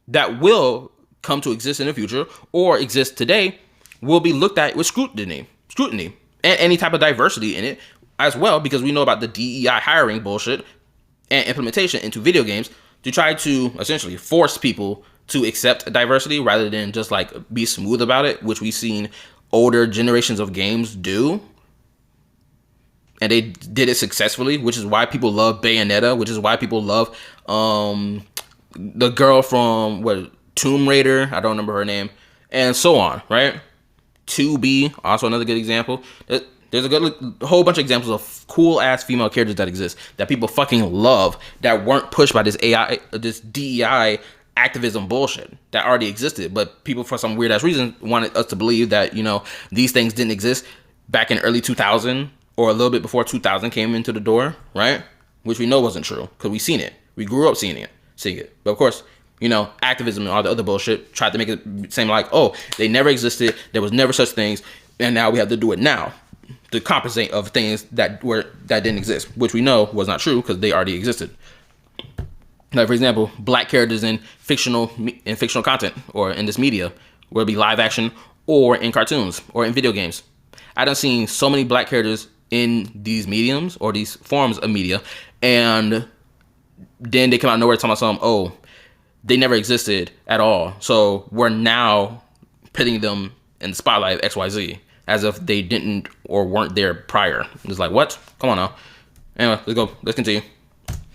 that will come to exist in the future or exist today will be looked at with scrutiny and any type of diversity in it as well, because we know about the DEI hiring bullshit and implementation into video games to try to essentially force people to accept diversity rather than just like be smooth about it, which we've seen older generations of games do. And they did it successfully, which is why people love Bayonetta, which is why people love the girl from Tomb Raider, I don't remember her name, and so on, right? 2B, also another good example. There's a whole bunch of examples of cool ass female characters that exist that people fucking love that weren't pushed by this AI, this DEI activism bullshit that already existed. But people, for some weird ass reason, wanted us to believe that, you know, these things didn't exist back in early 2000 or a little bit before 2000 came into the door, right? Which we know wasn't true because we seen it. We grew up seeing it. But of course, you know, activism and all the other bullshit tried to make it seem like, oh, they never existed. There was never such things. And now we have to do it now to compensate of things that didn't exist, which we know was not true because they already existed. Like, for example, black characters in fictional content or in this media, whether it be live action or in cartoons or in video games. I done seen so many black characters in these mediums or these forms of media, and then they come out of nowhere talking about something, oh, they never existed at all. So we're now putting them in the spotlight of XYZ as if they didn't or weren't there prior. It's like, what? Come on now. Anyway, let's go. Let's continue.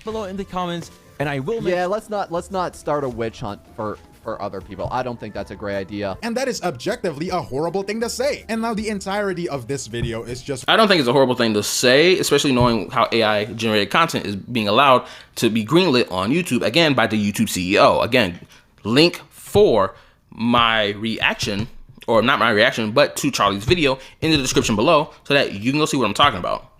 Below in the comments, and I will make... Yeah, let's not start a witch hunt for other people. I don't think that's a great idea. And that is objectively a horrible thing to say. And now the entirety of this video is just... I don't think it's a horrible thing to say, especially knowing how AI generated content is being allowed to be greenlit on YouTube, again, by the YouTube CEO. Again, link for my reaction, or not my reaction, but to Charlie's video in the description below so that you can go see what I'm talking about.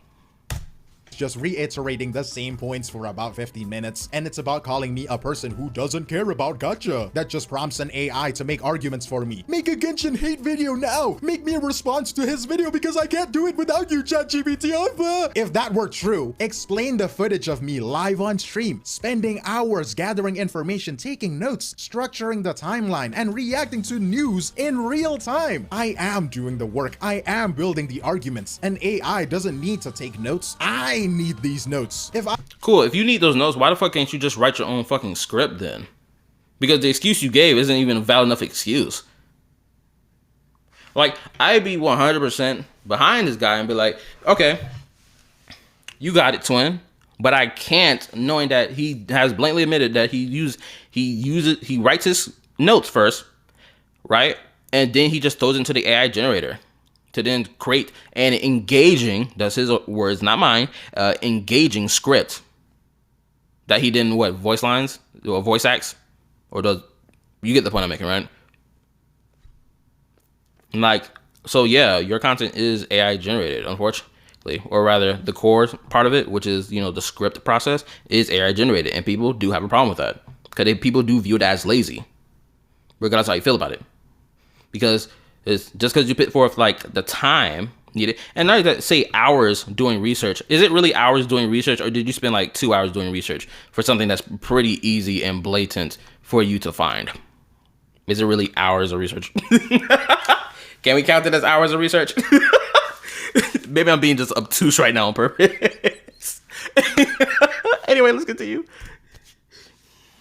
Just reiterating the same points for about 15 minutes, and it's about calling me a person who doesn't care about gacha. That just prompts an AI to make arguments for me. Make a Genshin hate video now! Make me a response to his video because I can't do it without you, ChatGPT. If that were true, explain the footage of me live on stream, spending hours gathering information, taking notes, structuring the timeline, and reacting to news in real time. I am doing the work. I am building the arguments. An AI doesn't need to take notes. I need these notes. Cool. If you need those notes, why the fuck can't you just write your own fucking script then? Because the excuse you gave isn't even a valid enough excuse. Like, I'd be 100% behind this guy and be like, okay, you got it, twin. But I can't, knowing that he has blatantly admitted that he writes his notes first, right? And then he just throws it into the AI generator to then create an engaging, that's his words, not mine, engaging script that he didn't, what, voice lines or voice acts? Or does, you get the point I'm making, right? Like, so yeah, your content is AI generated, unfortunately, or rather the core part of it, which is, you know, the script process, is AI generated, and people do have a problem with that because people do view it as lazy, regardless of how you feel about it, because it's just because you put forth like the time needed, and not that say hours doing research. Is it really hours doing research, or did you spend like 2 hours doing research for something that's pretty easy and blatant for you to find? Is it really hours of research? Can we count it as hours of research? Maybe I'm being just obtuse right now on purpose. Anyway, let's continue.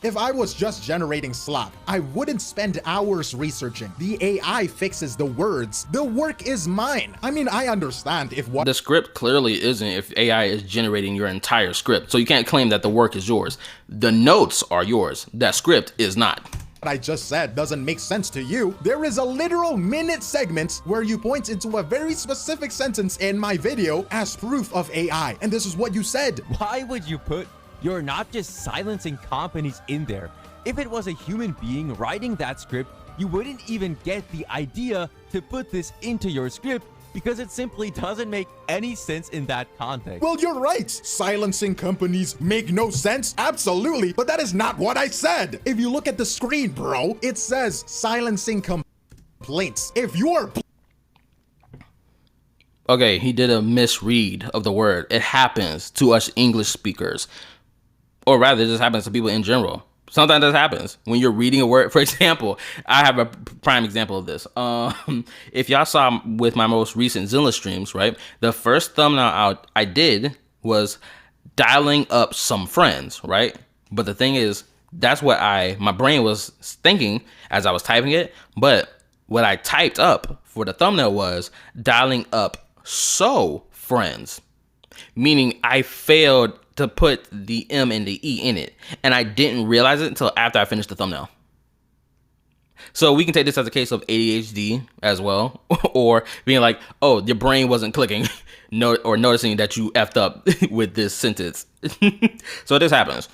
If I was just generating slop, I wouldn't spend hours researching. The AI fixes the words. The work is mine. I mean, I understand if what the script clearly isn't if AI is generating your entire script. So you can't claim that the work is yours. The notes are yours. That script is not. What I just said doesn't make sense to you. There is a literal minute segment where you point into a very specific sentence in my video as proof of AI. And this is what you said. Why would you put "you're not just silencing companies" in there? If it was a human being writing that script, you wouldn't even get the idea to put this into your script because it simply doesn't make any sense in that context. Well, you're right. Silencing companies make no sense. Absolutely. But that is not what I said. If you look at the screen, bro, it says silencing complaints. If you're... Okay, he did a misread of the word. It happens to us English speakers. Or rather, it just happens to people in general. Sometimes that happens when you're reading a word. For example, I have a prime example of this. If y'all saw with my most recent Zilla streams, right? The first thumbnail I did was dialing up some friends, right? But the thing is, that's what my brain was thinking as I was typing it. But what I typed up for the thumbnail was dialing up friends, meaning I failed to put the M and the E in it. And I didn't realize it until after I finished the thumbnail. So we can take this as a case of ADHD as well, or being like, oh, your brain wasn't clicking, or noticing that you effed up with this sentence. So this happens.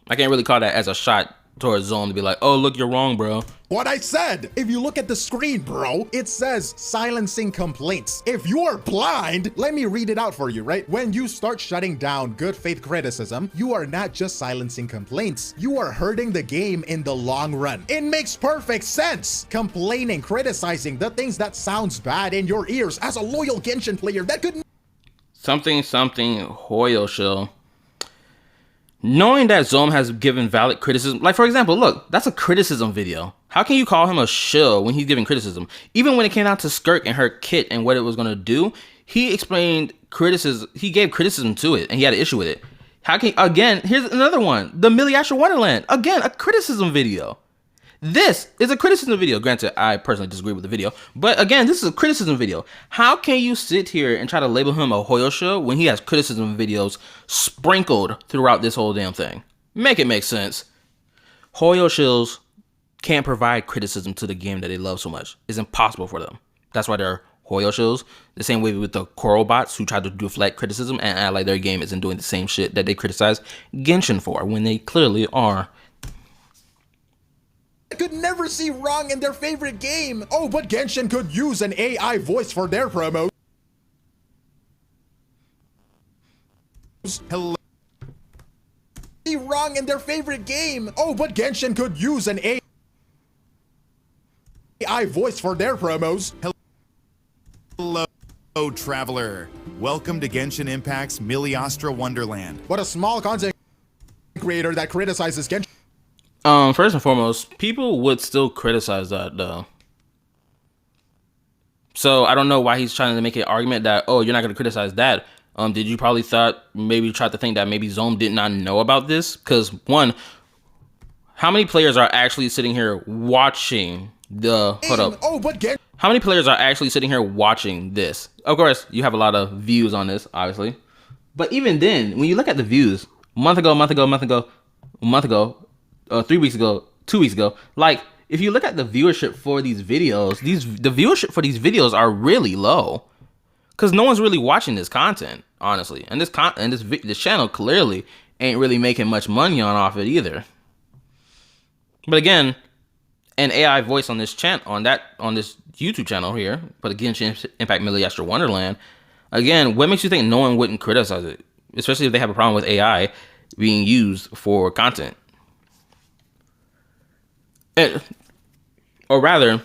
I can't really call that as a shot towards Zone to be like, oh, look, you're wrong, bro. What I said. If you look at the screen, bro, it says silencing complaints. If you're blind, let me read it out for you, right? When you start shutting down good faith criticism, you are not just silencing complaints. You are hurting the game in the long run. It makes perfect sense. Complaining, criticizing the things that sounds bad in your ears as a loyal Genshin player that could... Something Hoyo Shill. Knowing that Zome has given valid criticism, like for example, look, that's a criticism video. How can you call him a shill when he's giving criticism? Even when it came down to Skirk and her kit and what it was gonna do, he explained criticism. He gave criticism to it, and he had an issue with it. How can again? Here's another one: the Millie Asher Wonderland. Again, a criticism video. This is a criticism video. Granted, I personally disagree with the video, but again, this is a criticism video. How can you sit here and try to label him a Hoyo show when he has criticism videos sprinkled throughout this whole damn thing? Make it make sense. Hoyo shills can't provide criticism to the game that they love so much. It's impossible for them. That's why they're Hoyo shills. The same way with the Coral bots who try to deflect criticism and act like their game isn't doing the same shit that they criticize Genshin for when they clearly are. Could never see wrong in their favorite game. Oh, but Genshin could use an AI voice for their promos. Hello. See wrong in their favorite game. Oh, but Genshin could use an AI voice for their promos. Hello, traveler. Welcome to Genshin Impact's Miliastra Wonderland. What a small content creator that criticizes Genshin. First and foremost, people would still criticize that though. So I don't know why he's trying to make an argument that, oh, you're not going to criticize that. Did you probably try to think that maybe Zome did not know about this? Because one, how many players are actually sitting here watching the, hold up. Oh, but How many players are actually sitting here watching this? Of course, you have a lot of views on this, obviously. But even then, when you look at the views, a month ago, 3 weeks ago, 2 weeks ago, like if you look at the viewership for these videos, the viewership for these videos are really low because no one's really watching this content, honestly. And this channel clearly ain't really making much money off it either. But again, an AI voice on this on this YouTube channel here, but again, Impact Millie Astra Wonderland. Again, what makes you think no one wouldn't criticize it, especially if they have a problem with AI being used for content? Or rather,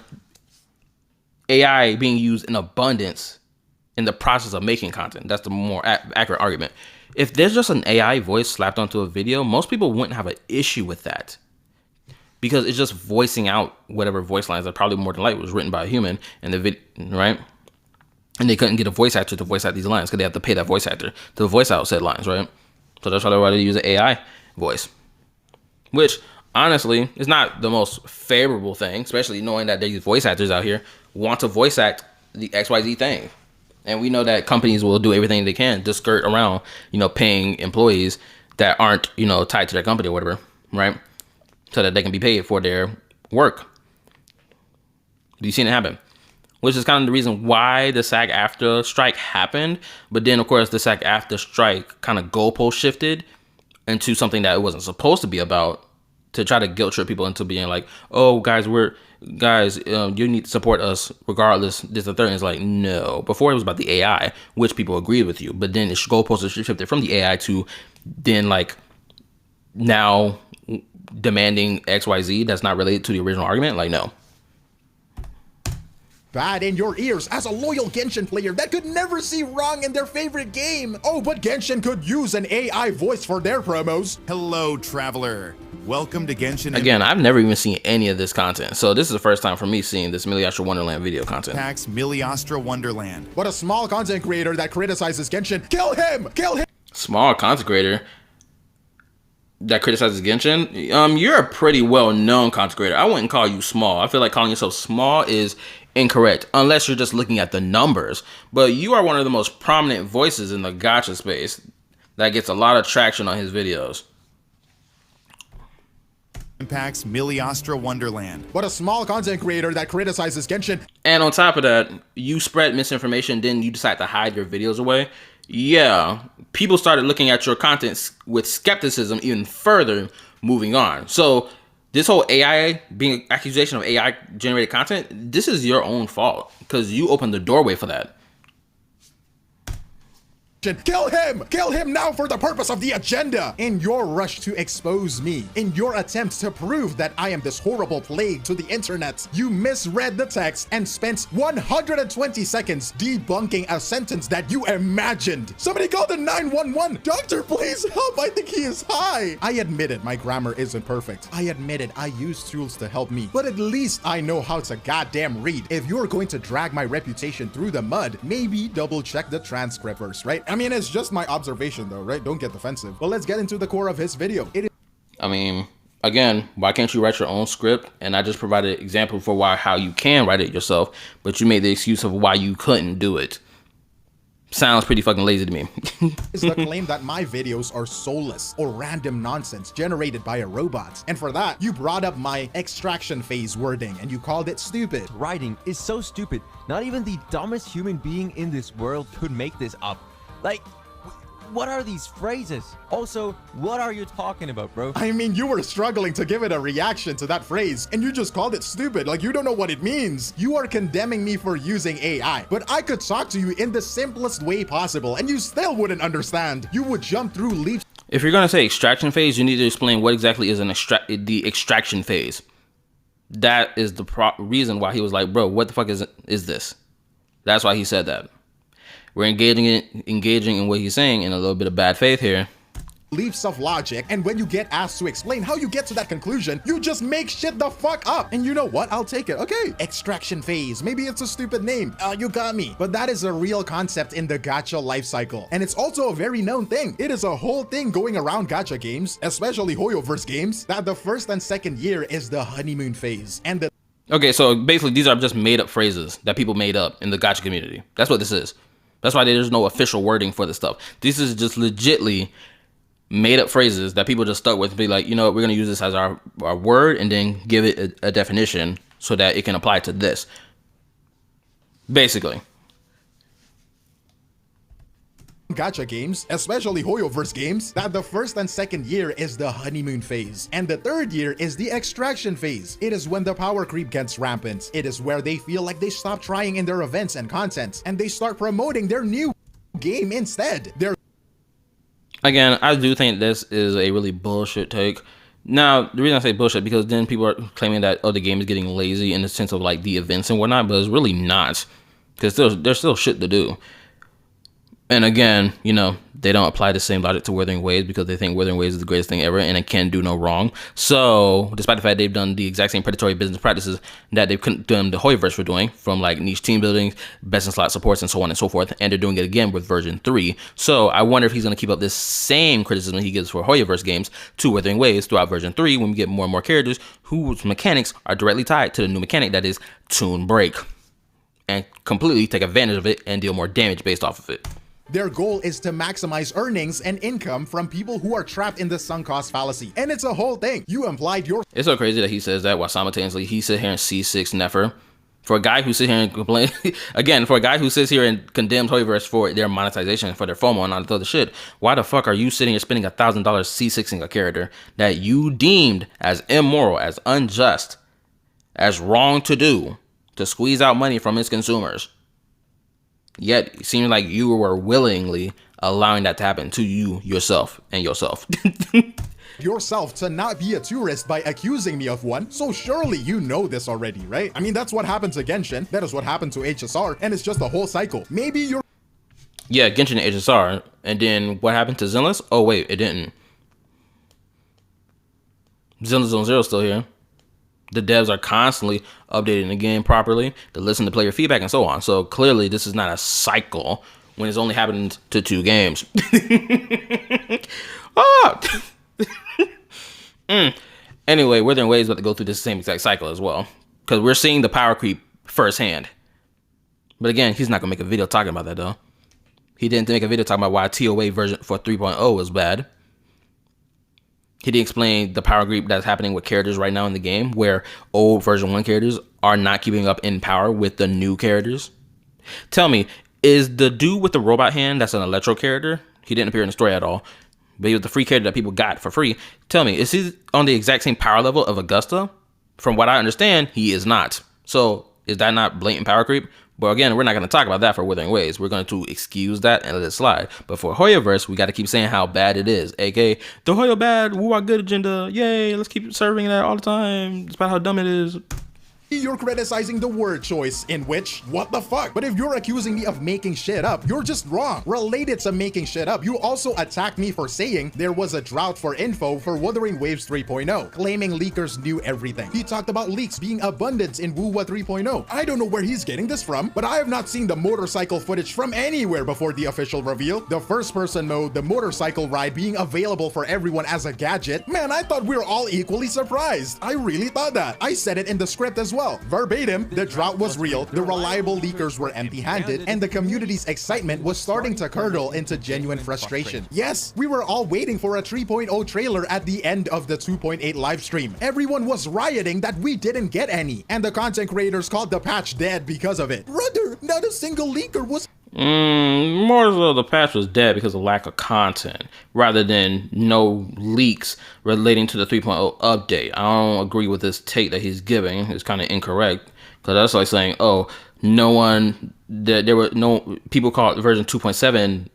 AI being used in abundance in the process of making content. That's the more accurate argument. If there's just an AI voice slapped onto a video, most people wouldn't have an issue with that because it's just voicing out whatever voice lines that probably more than likely was written by a human in the video, right? And they couldn't get a voice actor to voice out these lines because they have to pay that voice actor to voice out said lines, right? So that's why they rather use an AI voice, which honestly, it's not the most favorable thing, especially knowing that these voice actors out here want to voice act the XYZ thing. And we know that companies will do everything they can to skirt around, paying employees that aren't, tied to their company or whatever, right? So that they can be paid for their work. You've seen it happen, which is kind of the reason why the SAG-AFTRA strike happened. But then, of course, the SAG-AFTRA strike kind of goalpost shifted into something that it wasn't supposed to be about, to try to guilt trip people into being like, oh, guys, you need to support us regardless. This and third. And it's like, no. Before it was about the AI, which people agreed with you. But then the goalposts shifted from the AI to then like now demanding XYZ that's not related to the original argument. Like, no. Bad in your ears as a loyal Genshin player that could never see wrong in their favorite game. Oh, but Genshin could use an AI voice for their promos. Hello, traveler. Welcome to Genshin. Again, I've never even seen any of this content, so this is the first time for me seeing this Millie Astra Wonderland video content. Impact's Miliastra Wonderland. What a small content creator that criticizes Genshin. Kill him! Kill him! Small content creator that criticizes Genshin? You're a pretty well-known content creator. I wouldn't call you small. I feel like calling yourself small is incorrect, unless you're just looking at the numbers. But you are one of the most prominent voices in the gacha space that gets a lot of traction on his videos. Impact's Miliastra Wonderland. What a small content creator that criticizes Genshin. And on top of that, you spread misinformation, then you decide to hide your videos away. Yeah, people started looking at your content with skepticism even further moving on. So this whole AI being accusation of AI generated content, this is your own fault because you opened the doorway for that. Kill him! Kill him now for the purpose of the agenda! In your rush to expose me, in your attempt to prove that I am this horrible plague to the internet, you misread the text and spent 120 seconds debunking a sentence that you imagined. Somebody call the 911! Doctor, please help! I think he is high! I admit it, my grammar isn't perfect. I admit it, I use tools to help me. But at least I know how to goddamn read. If you're going to drag my reputation through the mud, maybe double check the transcript first, right? I mean, it's just my observation though, right? Don't get defensive. But let's get into the core of his video. I mean, again, why can't you write your own script? And I just provided an example for how you can write it yourself, but you made the excuse of why you couldn't do it. Sounds pretty fucking lazy to me. Is the claim that my videos are soulless or random nonsense generated by a robot. And for that, you brought up my extraction phase wording and you called it stupid. Writing is so stupid. Not even the dumbest human being in this world could make this up. Like, what are these phrases? Also, what are you talking about, bro? I mean, you were struggling to give it a reaction to that phrase and you just called it stupid, like you don't know what it means. You are condemning me for using AI, but I could talk to you in the simplest way possible and you still wouldn't understand. You would jump through leaps. If you're gonna say extraction phase, you need to explain what exactly is the extraction phase. That is the reason why he was like, bro, what the fuck is this? That's why he said that. We're engaging in what he's saying in a little bit of bad faith here. Leaps of logic, and when you get asked to explain how you get to that conclusion, you just make shit the fuck up. And you know what? I'll take it. Okay, extraction phase. Maybe it's a stupid name. You got me. But that is a real concept in the gacha life cycle. And it's also a very known thing. It is a whole thing going around gacha games, especially Hoyoverse games, that the first and second year is the honeymoon phase. And the Okay, so basically these are just made up phrases that people made up in the gacha community. That's what this is. That's why there's no official wording for this stuff. This is just legitly made up phrases that people just stuck with and be like, you know what, we're gonna use this as our word and then give it a definition so that it can apply to this. Basically. gacha games, especially Hoyoverse games, that the first and second year is the honeymoon phase, and the third year is the extraction phase. It is when the power creep gets rampant. It is where they feel like they stop trying in their events and content, and they start promoting their new game instead. Again, I do think this is a really bullshit take. Now, the reason I say bullshit, because then people are claiming that, oh, the game is getting lazy in the sense of like the events and whatnot, but it's really not, because there's still shit to do. And again, you know, they don't apply the same logic to Wuthering Waves because they think Wuthering Waves is the greatest thing ever and it can do no wrong. So, despite the fact they've done the exact same predatory business practices that they've condemned the Hoyoverse for doing, from like niche team buildings, best in slot supports, and so on and so forth, and they're doing it again with version 3. So, I wonder if he's going to keep up this same criticism he gives for Hoyoverse games to Wuthering Waves throughout version 3 when we get more and more characters whose mechanics are directly tied to the new mechanic that is Toon Break, and completely take advantage of it and deal more damage based off of it. Their goal is to maximize earnings and income from people who are trapped in the sunk cost fallacy. And it's a whole thing. You implied your... It's so crazy that he says that while simultaneously he sit here and C6 Nefer. For a guy who sits here and complain, again, for a guy who sits here and condemns Hoyoverse for their monetization, for their FOMO and all that other shit, why the fuck are you sitting here spending $1,000 C6ing a character that you deemed as immoral, as unjust, as wrong to do, to squeeze out money from its consumers? Yet it seems like you were willingly allowing that to happen to you, yourself, and yourself. yourself to not be a tourist by accusing me of one, so surely you know this already, right? I mean, that's what happened to Genshin, that is what happened to HSR, and it's just a whole cycle. Maybe you're... Yeah, Genshin and HSR, and then what happened to Zenless? Oh wait, it didn't. Zenless Zone Zero is still here. The devs are constantly updating the game properly to listen to player feedback and so on. So clearly this is not a cycle when it's only happened to 2 games. Anyway, Wuthering Waves about to go through this same exact cycle as well, because we're seeing the power creep firsthand. But again, he's not going to make a video talking about that though. He didn't make a video talking about why TOA version for 3.0 was bad. He did explain the power creep that's happening with characters right now in the game, where old version 1 characters are not keeping up in power with the new characters. Tell me, is the dude with the robot hand that's an Electro character? He didn't appear in the story at all, but he was the free character that people got for free. Tell me, is he on the exact same power level of Augusta? From what I understand, he is not. So is that not blatant power creep? But again, we're not going to talk about that for Wuthering Waves. We're going to excuse that and let it slide. But for Hoyoverse, we got to keep saying how bad it is. AKA, the Hoyo bad, woo, our good agenda. Yay, let's keep serving that all the time, despite how dumb it is. You're criticizing the word choice, in which, what the fuck? But if you're accusing me of making shit up, you're just wrong. Related to making shit up, you also attacked me for saying there was a drought for info for Wuthering Waves 3.0, claiming leakers knew everything. He talked about leaks being abundant in WUWA 3.0. I don't know where he's getting this from, but I have not seen the motorcycle footage from anywhere before the official reveal. The first person mode, the motorcycle ride being available for everyone as a gadget. Man, I thought we were all equally surprised. I really thought that. I said it in the script as well. Verbatim, the drought was real, the reliable leakers were empty-handed, and the community's excitement was starting to curdle into genuine frustration. Yes, we were all waiting for a 3.0 trailer at the end of the 2.8 livestream. Everyone was rioting that we didn't get any, and the content creators called the patch dead because of it. Brother, not a single leaker was More so the patch was dead because of lack of content rather than no leaks relating to the 3.0 update. I don't agree with this take that he's giving. It's kind of incorrect because that's like saying, oh, there were no people call it version 2.7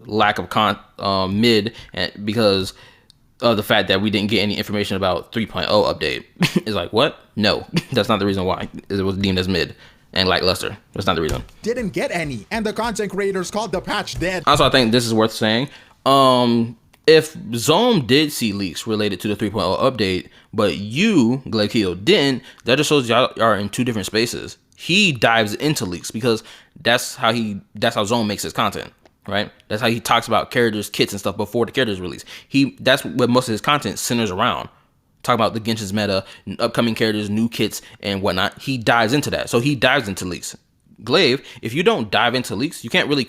lack of mid because of the fact that we didn't get any information about 3.0 update. It's like, what? No, that's not the reason why it was deemed as mid and lackluster. That's not the reason. Didn't get any, and the content creators called the patch dead. Also, I think this is worth saying. If Zome did see leaks related to the 3.0 update, but you, Glakeo, didn't, that just shows y'all are in two different spaces. He dives into leaks because that's how Zome makes his content, right? That's how he talks about characters, kits, and stuff before the characters release. That's what most of his content centers around. Talk about the Genshin's meta, upcoming characters, new kits, and whatnot. He dives into that. So he dives into leaks. Glaive, if you don't dive into leaks, you can't really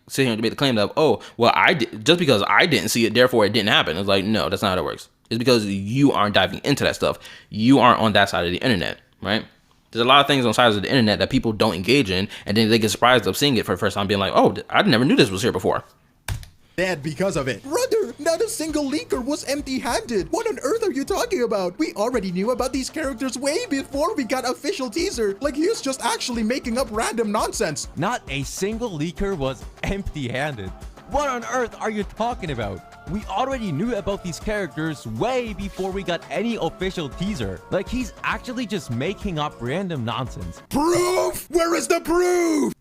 sit here and make the claim that, oh, well, just because I didn't see it, therefore it didn't happen. It's like, no, that's not how it works. It's because you aren't diving into that stuff. You aren't on that side of the internet, right? There's a lot of things on sides of the internet that people don't engage in, and then they get surprised of seeing it for the first time, being like, oh, I never knew this was here before. Dead because of it. Brother, not a single leaker was empty-handed. What on earth are you talking about? We already knew about these characters way before we got official teaser. Like, he's just actually making up random nonsense. Not a single leaker was empty-handed. What on earth are you talking about? We already knew about these characters way before we got any official teaser. Like, he's actually just making up random nonsense. Proof? Where is the proof?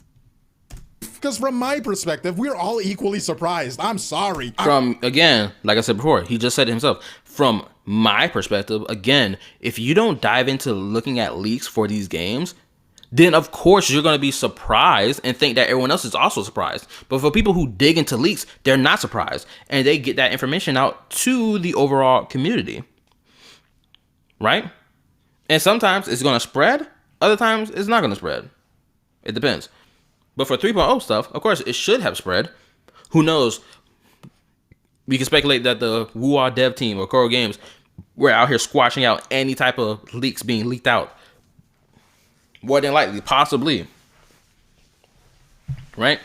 Because from my perspective, we're all equally surprised. I'm sorry. Again, like I said before, he just said it himself. From my perspective, again, if you don't dive into looking at leaks for these games, then of course you're going to be surprised and think that everyone else is also surprised. But for people who dig into leaks, they're not surprised. And they get that information out to the overall community. Right? And sometimes it's going to spread. Other times it's not going to spread. It depends. But for 3.0 stuff, of course, it should have spread. Who knows? We can speculate that the WUWA dev team or Coral Games were out here squashing out any type of leaks being leaked out. More than likely, possibly. Right?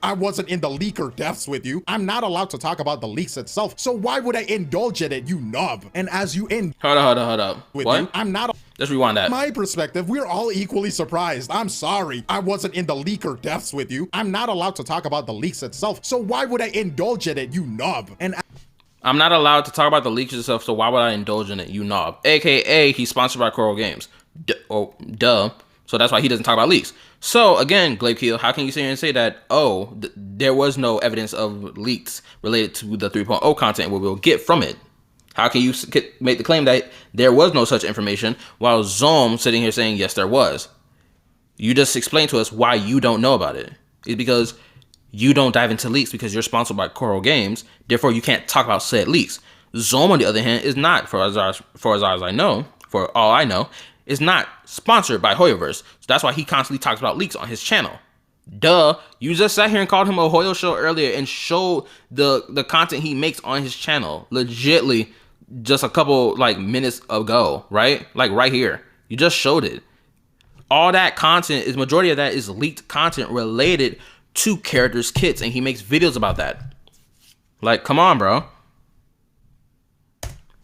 I wasn't in the leaker deaths with you. I'm not allowed to talk about the leaks itself, so why would I indulge in it, you knob? And as you Hold up. With What? you, I'm not. Let's rewind that. My perspective, we're all equally surprised. I'm sorry. I wasn't in the leaker deaths with you. I'm not allowed to talk about the leaks itself, so why would I indulge in it, you knob? And I'm not allowed to talk about the leaks itself, so why would I indulge in it, you knob? AKA, he's sponsored by Coral Games. Duh. So that's why he doesn't talk about leaks. So again, Glaive, how can you sit here and say that, there was no evidence of leaks related to the 3.0 content, what we'll get from it? How can you make the claim that there was no such information while Zome sitting here saying, yes, there was? You just explained to us why you don't know about it. It's because you don't dive into leaks because you're sponsored by Coral Games. Therefore, you can't talk about said leaks. Zome, on the other hand, is not, for as I know, for all I know, is not sponsored by Hoyoverse. So that's why he constantly talks about leaks on his channel. Duh, you just sat here and called him a Hoyo show earlier and showed the content he makes on his channel. Legitly, just a couple minutes ago, right? Like right here. You just showed it. All that content majority of that is leaked content related to characters' kits, and he makes videos about that. Like, come on, bro.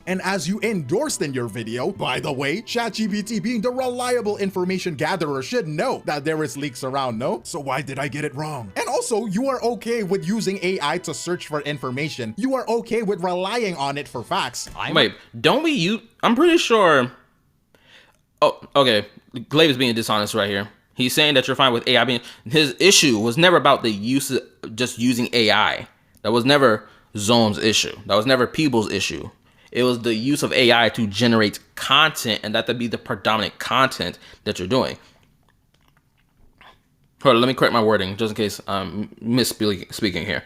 And as you endorsed in your video, by the way, ChatGPT being the reliable information gatherer should know that there is leaks around, no? So why did I get it wrong? And also, you are okay with using AI to search for information. You are okay with relying on it for facts. Wait, don't we use... I'm pretty sure... Oh, okay. Glaive is being dishonest right here. He's saying that you're fine with AI being... His issue was never about the use of just using AI. That was never Zome's issue. That was never People's issue. It was the use of AI to generate content, and that to be the predominant content that you're doing. Hold on, let me correct my wording, just in case I'm misspeaking here.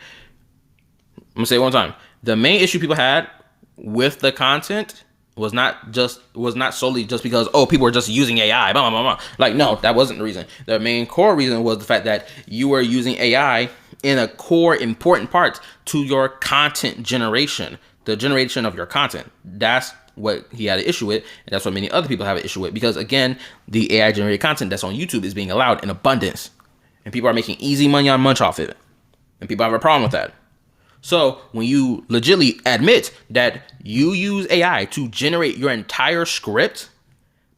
I'm gonna say it one time. The main issue people had with the content was not solely just because, oh, people were just using AI, blah, blah, blah. Like, no, that wasn't the reason. The main core reason was the fact that you were using AI in a core important part to your content generation. The generation of your content. That's what he had an issue with, and that's what many other people have an issue with, because again, the AI generated content that's on YouTube is being allowed in abundance, and people are making easy money on munch off of it, and people have a problem with that. So when you legitimately admit that you use AI to generate your entire script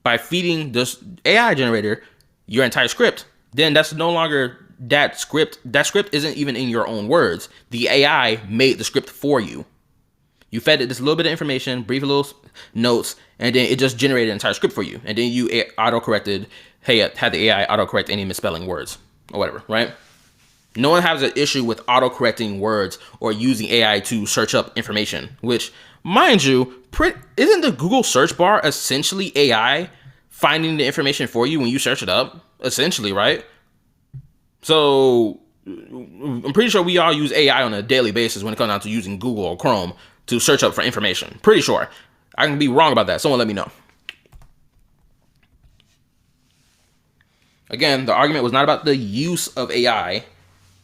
by feeding this AI generator your entire script, then that's no longer that script. That script isn't even in your own words. The AI made the script for you. You fed it this little bit of information, brief little notes, and then it just generated an entire script for you. And then you auto-corrected, had the AI auto-correct any misspelling words or whatever, right? No one has an issue with auto-correcting words or using AI to search up information, which, mind you, isn't the Google search bar essentially AI finding the information for you when you search it up? Essentially, right? So I'm pretty sure we all use AI on a daily basis when it comes down to using Google or Chrome to search up for information. Pretty sure. I can be wrong about that. Someone let me know. Again, the argument was not about the use of AI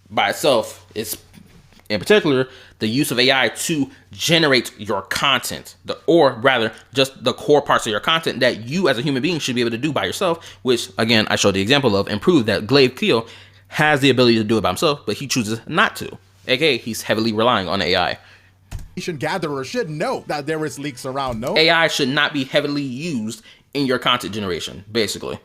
by itself. It's, in particular, the use of AI to generate your content. Or rather, just the core parts of your content that you as a human being should be able to do by yourself, which, again, I showed the example of and proved that Glaive Keel has the ability to do it by himself, but he chooses not to. AKA, he's heavily relying on AI. Gatherer should know that there is leaks around, no? AI should not be heavily used in your content generation, basically.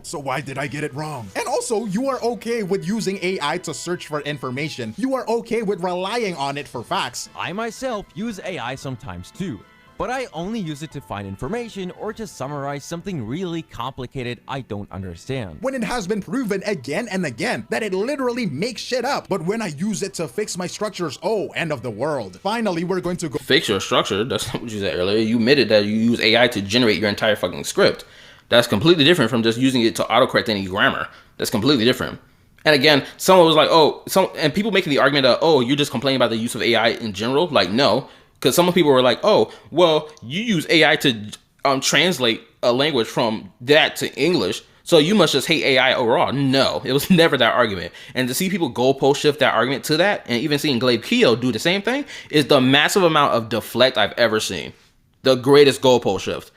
So why did I get it wrong? And also, you are okay with using AI to search for information. You are okay with relying on it for facts. I myself use AI sometimes too, but I only use it to find information or to summarize something really complicated I don't understand. When it has been proven again and again that it literally makes shit up. But when I use it to fix my structures, oh, end of the world. Finally, we're going to go fix your structure. That's not what you said earlier. You admitted that you use AI to generate your entire fucking script. That's completely different from just using it to autocorrect any grammar. That's completely different. And again, someone was like, and people making the argument of, oh, you're just complaining about the use of AI in general. Like, no. Because some people were like, oh, well, you use AI to translate a language from that to English, so you must just hate AI overall. No, it was never that argument. And to see people goalpost shift that argument to that, and even seeing Glaive Keel do the same thing, is the massive amount of deflect I've ever seen. The greatest goalpost shift.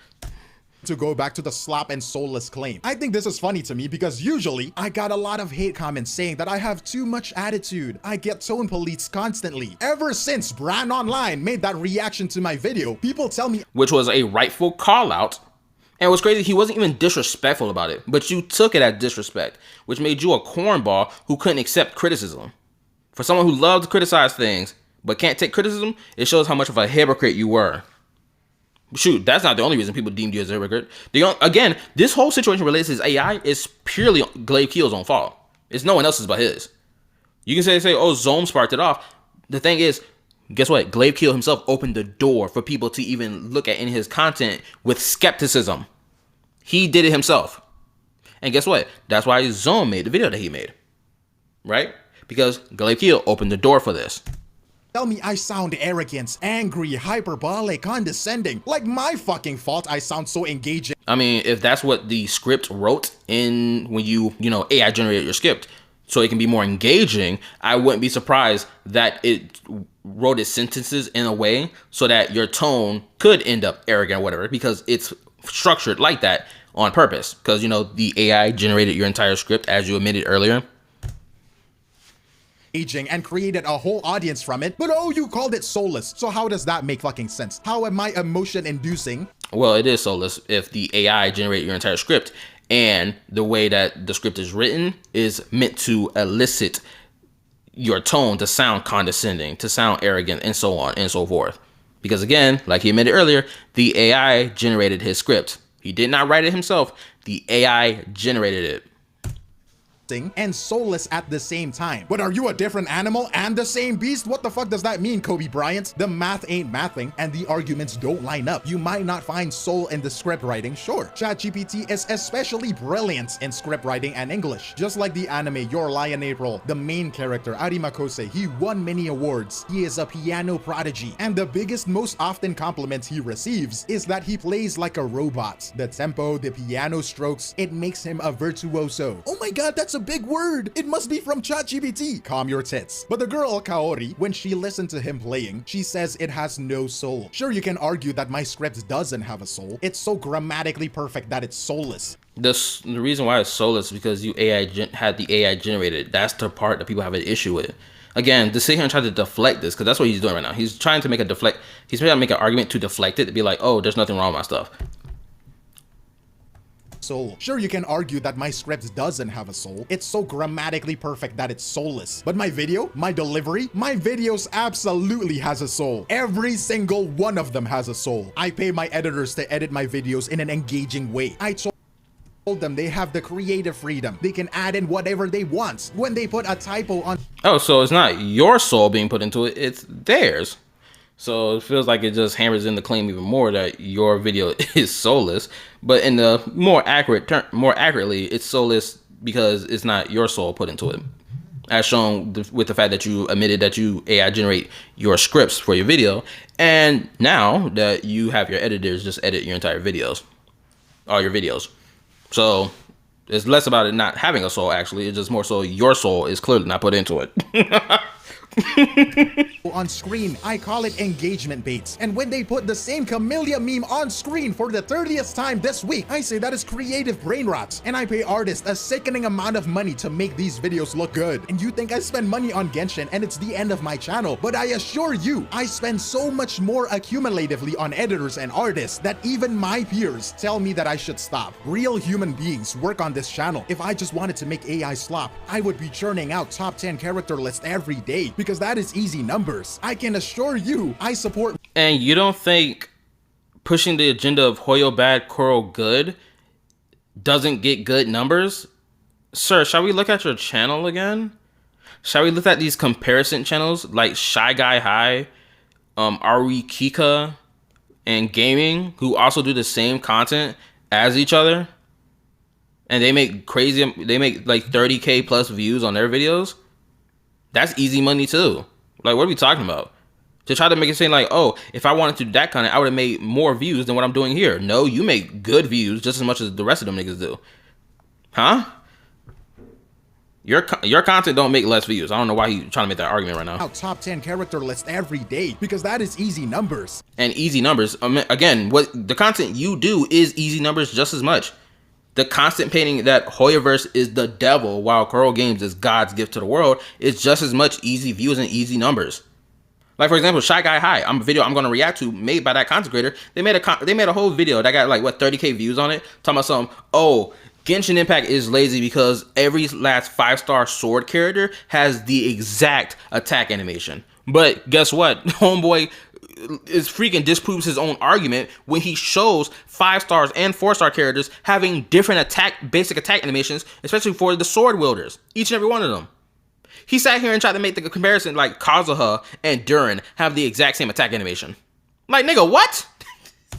To go back to the slap and soulless claim. I think this is funny to me because usually I got a lot of hate comments saying that I have too much attitude. I get tone policed constantly. Ever since Brand Online made that reaction to my video, people tell me, which was a rightful call out. And what's crazy, he wasn't even disrespectful about it, but you took it as disrespect, which made you a cornball who couldn't accept criticism. For someone who loves to criticize things but can't take criticism, it shows how much of a hypocrite you were. Shoot, that's not the only reason people deemed you as a hypocrite. Again, this whole situation related to his AI is purely Glaive Keel's own fault. It's no one else's but his. You can say, oh, Zome sparked it off. The thing is, guess what? Glaive Keel himself opened the door for people to even look at in his content with skepticism. He did it himself. And guess what? That's why Zome made the video that he made. Right? Because Glaive Keel opened the door for this. Tell me I sound arrogant, angry, hyperbolic, condescending. Like my fucking fault I sound so engaging. I mean, if that's what the script wrote in when you AI generated your script so it can be more engaging, I wouldn't be surprised that it wrote its sentences in a way so that your tone could end up arrogant or whatever, because it's structured like that on purpose. Because, the AI generated your entire script, as you admitted earlier. aging and created a whole audience from it, but oh, you called it soulless. So how does that make fucking sense? How am I emotion inducing? Well, it is soulless if the AI generate your entire script, and the way that the script is written is meant to elicit your tone to sound condescending, to sound arrogant, and so on and so forth. Because again, like he admitted earlier, the AI generated his script. He did not write it himself. The AI generated it. And soulless at the same time. But are you a different animal and the same beast? What the fuck does that mean, Kobe Bryant? The math ain't mathing and the arguments don't line up. You might not find soul in the script writing, sure. ChatGPT is especially brilliant in script writing and English. Just like the anime Your Lie in April, the main character, Arimakose, he won many awards. He is a piano prodigy. And the biggest, most often compliment he receives is that he plays like a robot. The tempo, the piano strokes, it makes him a virtuoso. Oh my god, that's a big word. It must be from ChatGPT. Calm your tits. But the girl, Kaori, when she listened to him playing, she says it has no soul. Sure, you can argue that my script doesn't have a soul. It's so grammatically perfect that it's soulless. The reason why it's soulless is because you had the AI generated. That's the part that people have an issue with. Again, to sit here and try to deflect this, because that's what he's doing right now. He's trying to make he's trying to make an argument to deflect it, to be like, oh, there's nothing wrong with my stuff. Soul. Sure, you can argue that my script doesn't have a soul. It's so grammatically perfect that it's soulless. But my video, my delivery, my videos absolutely has a soul. Every single one of them has a soul. I pay my editors to edit my videos in an engaging way. I told them they have the creative freedom. They can add in whatever they want. When they put a typo on... Oh, so it's not your soul being put into it, it's theirs. So it feels like it just hammers in the claim even more that your video is soulless. But in the more accurately, it's soulless because it's not your soul put into it. As shown with the fact that you admitted that you AI generate your scripts for your video. And now that you have your editors just edit your entire videos. All your videos. So it's less about it not having a soul, actually. It's just more so your soul is clearly not put into it. on screen. I call it engagement baits. And when they put the same Camellia meme on screen for the 30th time this week, I say that is creative brain rot. And I pay artists a sickening amount of money to make these videos look good. And you think I spend money on Genshin and it's the end of my channel, but I assure you, I spend so much more accumulatively on editors and artists that even my peers tell me that I should stop. Real human beings work on this channel. If I just wanted to make AI slop, I would be churning out top 10 character lists every day because that is easy numbers. I can assure you, I support. And you don't think pushing the agenda of Hoyo bad, Koro good doesn't get good numbers? Sir, shall we look at your channel again? Shall we look at these comparison channels like Shy Guy High, Ari Kika, and Gaming, who also do the same content as each other? And they make like 30K plus views on their videos? That's easy money too. Like, what are we talking about? To try to make it seem like, oh, if I wanted to do that content, I would have made more views than what I'm doing here. No, you make good views just as much as the rest of them niggas do. Huh? Your content don't make less views. I don't know why you trying to make that argument right now. Top 10 character list every day because that is easy numbers. And easy numbers, again, what the content you do is easy numbers just as much. The constant painting that Hoyoverse is the devil while Kuro Games is God's gift to the world is just as much easy views and easy numbers. Like, for example, Shy Guy High, a video I'm going to react to made by that content creator. They made a whole video that got like, what, 30K views on it? Talking about something, oh, Genshin Impact is lazy because every last 5-star sword character has the exact attack animation. But guess what? Homeboy is freaking disproves his own argument when he shows 5-stars and 4-star characters having different basic attack animations, especially for the sword wielders, each and every one of them. He sat here and tried to make the comparison like Kazuha and Durin have the exact same attack animation. Like, nigga, what?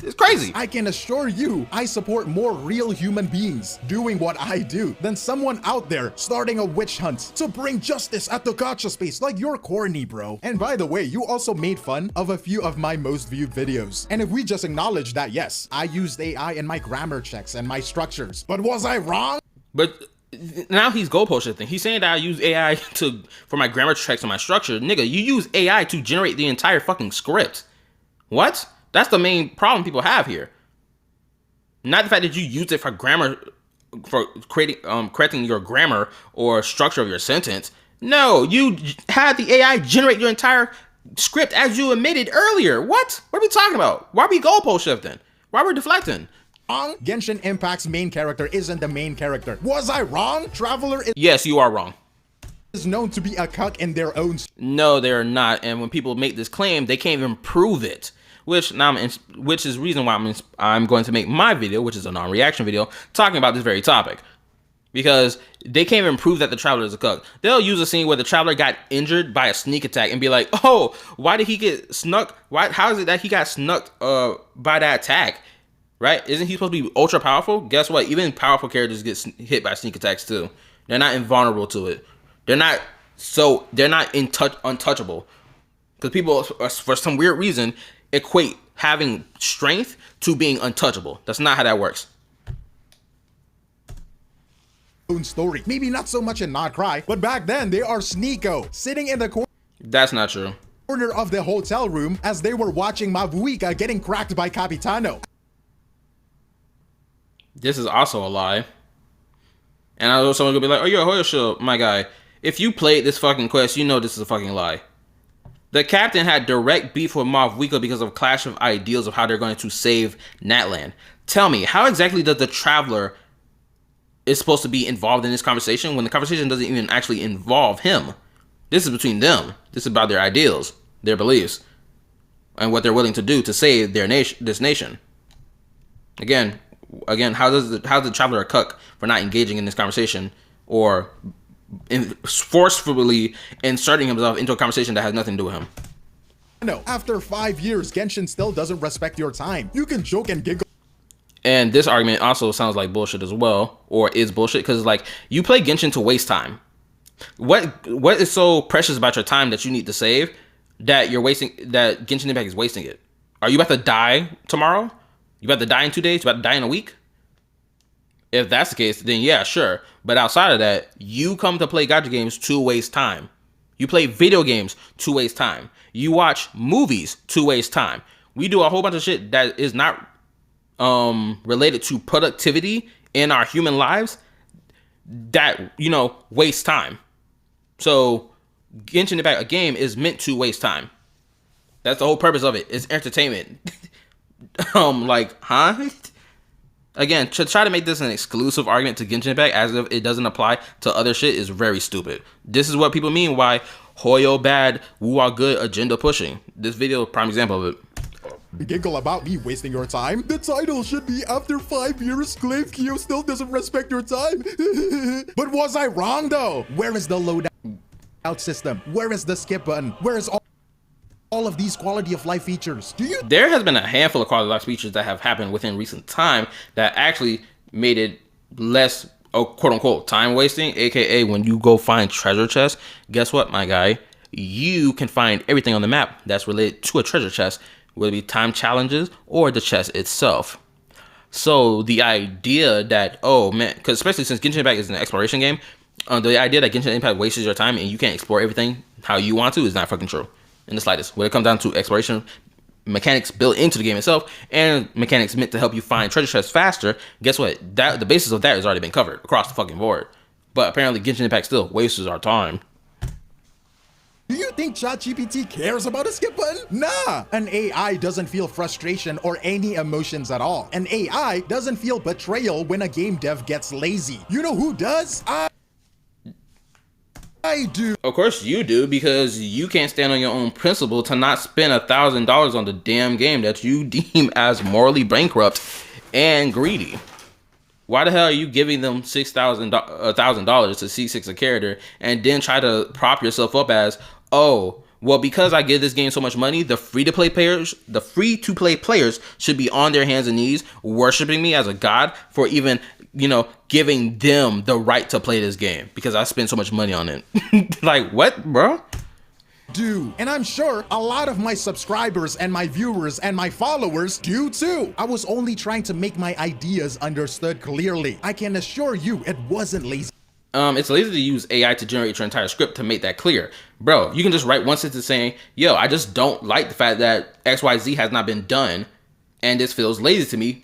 It's crazy. I can assure you, I support more real human beings doing what I do than someone out there starting a witch hunt to bring justice at the gacha space. Like, you're corny, bro. And by the way, you also made fun of a few of my most viewed videos. And if we just acknowledge that, yes, I used AI in my grammar checks and my structures, but was I wrong? But now he's goalpost shifting. He's saying that I use AI for my grammar checks and my structure. Nigga, you use AI to generate the entire fucking script. What? That's the main problem people have here. Not the fact that you use it for grammar, for creating, correcting your grammar or structure of your sentence. No, you had the AI generate your entire script as you admitted earlier. What? What are we talking about? Why are we goalpost shifting? Why are we deflecting? Wrong? Genshin Impact's main character isn't the main character. Was I wrong? Traveler Yes, you are wrong. is known to be a cuck in their own. No, they're not. And when people make this claim, they can't even prove it. Which is reason why I'm going to make my video, which is a non-reaction video, talking about this very topic. Because they can't even prove that the Traveler is a cuck. They'll use a scene where the Traveler got injured by a sneak attack and be like, oh, why did he get snuck? How is it that he got snucked by that attack? Right? Isn't he supposed to be ultra powerful? Guess what? Even powerful characters get hit by sneak attacks too. They're not invulnerable to it. They're not untouchable. Because people, for some weird reason, equate having strength to being untouchable. That's not how that works. Own story. Maybe not so much in Not Cry, but back then they are Sneeko, sitting in the That's not true. corner of the hotel room as they were watching Mavuika getting cracked by Capitano. This is also a lie. And I know someone gonna be like, oh, you're a Hoyosho, my guy. If you played this fucking quest, you know this is a fucking lie. The captain had direct beef with Mavuika because of a clash of ideals of how they're going to save Natlan. Tell me, how exactly does the Traveler is supposed to be involved in this conversation when the conversation doesn't even actually involve him? This is between them. This is about their ideals, their beliefs, and what they're willing to do to save their this nation. Again, how does the Traveler a cuck for not engaging in this conversation or forcefully inserting himself into a conversation that has nothing to do with him? No, after 5 years, Genshin still doesn't respect your time. You can joke and giggle. And this argument also sounds like bullshit as well, or is bullshit, because like you play Genshin to waste time. What is so precious about your time that you need to save that that Genshin Impact is wasting it? Are you about to die tomorrow? You about to die in 2 days? You about to die in a week? If that's the case, then yeah, sure. But outside of that, you come to play gacha games to waste time. You play video games to waste time. You watch movies to waste time. We do a whole bunch of shit that is not related to productivity in our human lives that, waste time. So Genshin Impact, a game, is meant to waste time. That's the whole purpose of it. It's entertainment. Again, to try to make this an exclusive argument to Genshin Impact as if it doesn't apply to other shit is very stupid. This is what people mean by Hoyo bad, Wuwa good agenda pushing. This video, prime example of it. Giggle about me wasting your time. The title should be after 5 years, Clave Kyo still doesn't respect your time. But was I wrong though? Where is the loadout system? Where is the skip button? Where is all of these quality of life features? There has been a handful of quality of life features that have happened within recent time that actually made it less, quote unquote, time wasting. AKA when you go find treasure chests, guess what, my guy? You can find everything on the map that's related to a treasure chest, whether it be time challenges or the chest itself. So the idea that, oh man, because especially since Genshin Impact is an exploration game, the idea that Genshin Impact wastes your time and you can't explore everything how you want to is not fucking true in the slightest. When it comes down to exploration mechanics built into the game itself and mechanics meant to help you find treasure chests faster, guess what? The basis of that has already been covered across the fucking board. But apparently Genshin Impact still wastes our time. Do you think ChatGPT cares about a skip button? Nah! An AI doesn't feel frustration or any emotions at all. An AI doesn't feel betrayal when a game dev gets lazy. You know who does? I do. Of course you do, because you can't stand on your own principle to not spend $1,000 on the damn game that you deem as morally bankrupt and greedy. Why the hell are you giving them $1,000 to C6 a character and then try to prop yourself up as, oh, well, because I give this game so much money, the free-to-play players should be on their hands and knees worshiping me as a god for even, giving them the right to play this game because I spend so much money on it. Like, what, bro? Do. And I'm sure a lot of my subscribers and my viewers and my followers do too. I was only trying to make my ideas understood clearly. I can assure you it wasn't lazy. It's lazy to use AI to generate your entire script to make that clear. Bro, you can just write one sentence saying, yo, I just don't like the fact that XYZ has not been done and this feels lazy to me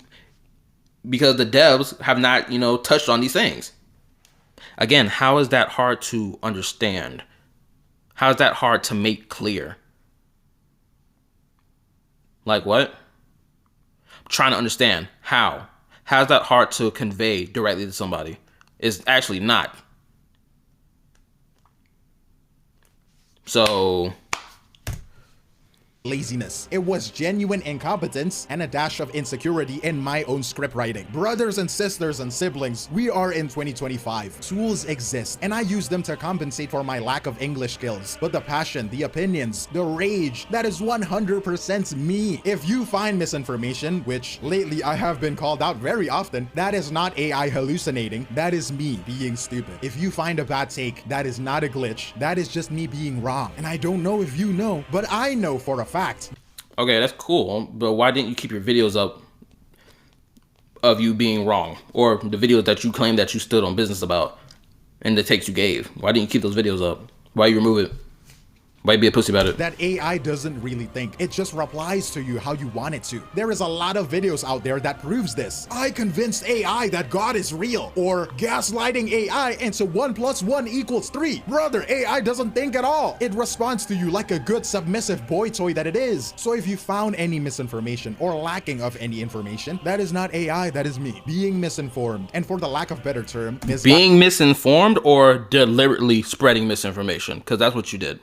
because the devs have not, touched on these things. Again, how is that hard to understand? How is that hard to make clear? Like what? I'm trying to understand. How? How is that hard to convey directly to somebody? It's actually not. So laziness. It was genuine incompetence and a dash of insecurity in my own script writing. Brothers and sisters and siblings, we are in 2025. Tools exist, and I use them to compensate for my lack of English skills. But the passion, the opinions, the rage, that is 100% me. If you find misinformation, which lately I have been called out very often, that is not AI hallucinating. That is me being stupid. If you find a bad take, that is not a glitch. That is just me being wrong. And I don't know if you know, but I know for a fact. okay, that's cool, but why didn't you keep your videos up of you being wrong, or the videos that you claim that you stood on business about and the takes you gave? Why didn't you keep those videos up? Why you remove it? Why you be a pussy about it? That AI doesn't really think. It just replies to you how you want it to. There is a lot of videos out there that proves this. I convinced AI that God is real, or gaslighting AI into 1 + 1 = 3. Brother, AI doesn't think at all. It responds to you like a good submissive boy toy that it is. So if you found any misinformation or lacking of any information, that is not AI, that is me being misinformed. And for the lack of better term, being misinformed or deliberately spreading misinformation, because that's what you did.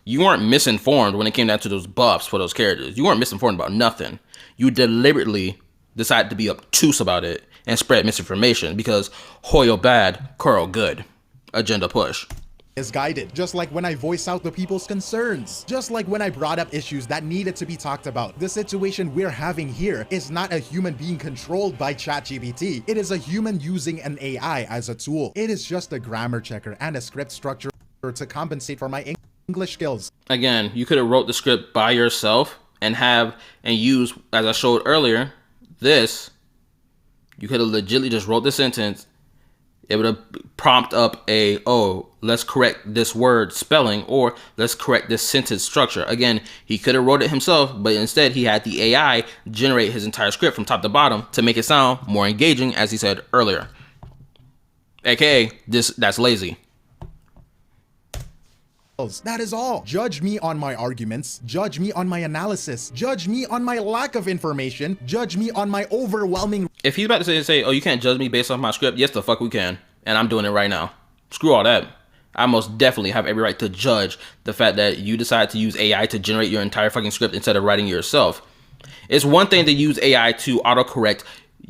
You weren't misinformed when it came down to those buffs for those characters. You weren't misinformed about nothing. You deliberately decided to be obtuse about it and spread misinformation because Hoyo bad, Kuro good. Agenda push. is guided, just like when I voice out the people's concerns, just like when I brought up issues that needed to be talked about. The situation we're having here is not a human being controlled by ChatGPT. It is a human using an AI as a tool. It is just a grammar checker and a script structure to compensate for my English skills. Again, you could have wrote the script by yourself and use, as I showed earlier, this. You could have legitimately just wrote the sentence. It would have prompt up let's correct this word spelling, or let's correct this sentence structure. Again, he could have wrote it himself, but instead he had the AI generate his entire script from top to bottom to make it sound more engaging, as he said earlier. AKA, that's lazy. That is all. Judge me on my arguments, judge me on my analysis, judge me on my lack of information, judge me on my overwhelming. If he's about to say, oh, you can't judge me based off my script, yes, the fuck we can. And I'm doing it right now. Screw all that. I most definitely have every right to judge the fact that you decide to use AI to generate your entire fucking script instead of writing it yourself. It's one thing to use AI to autocorrect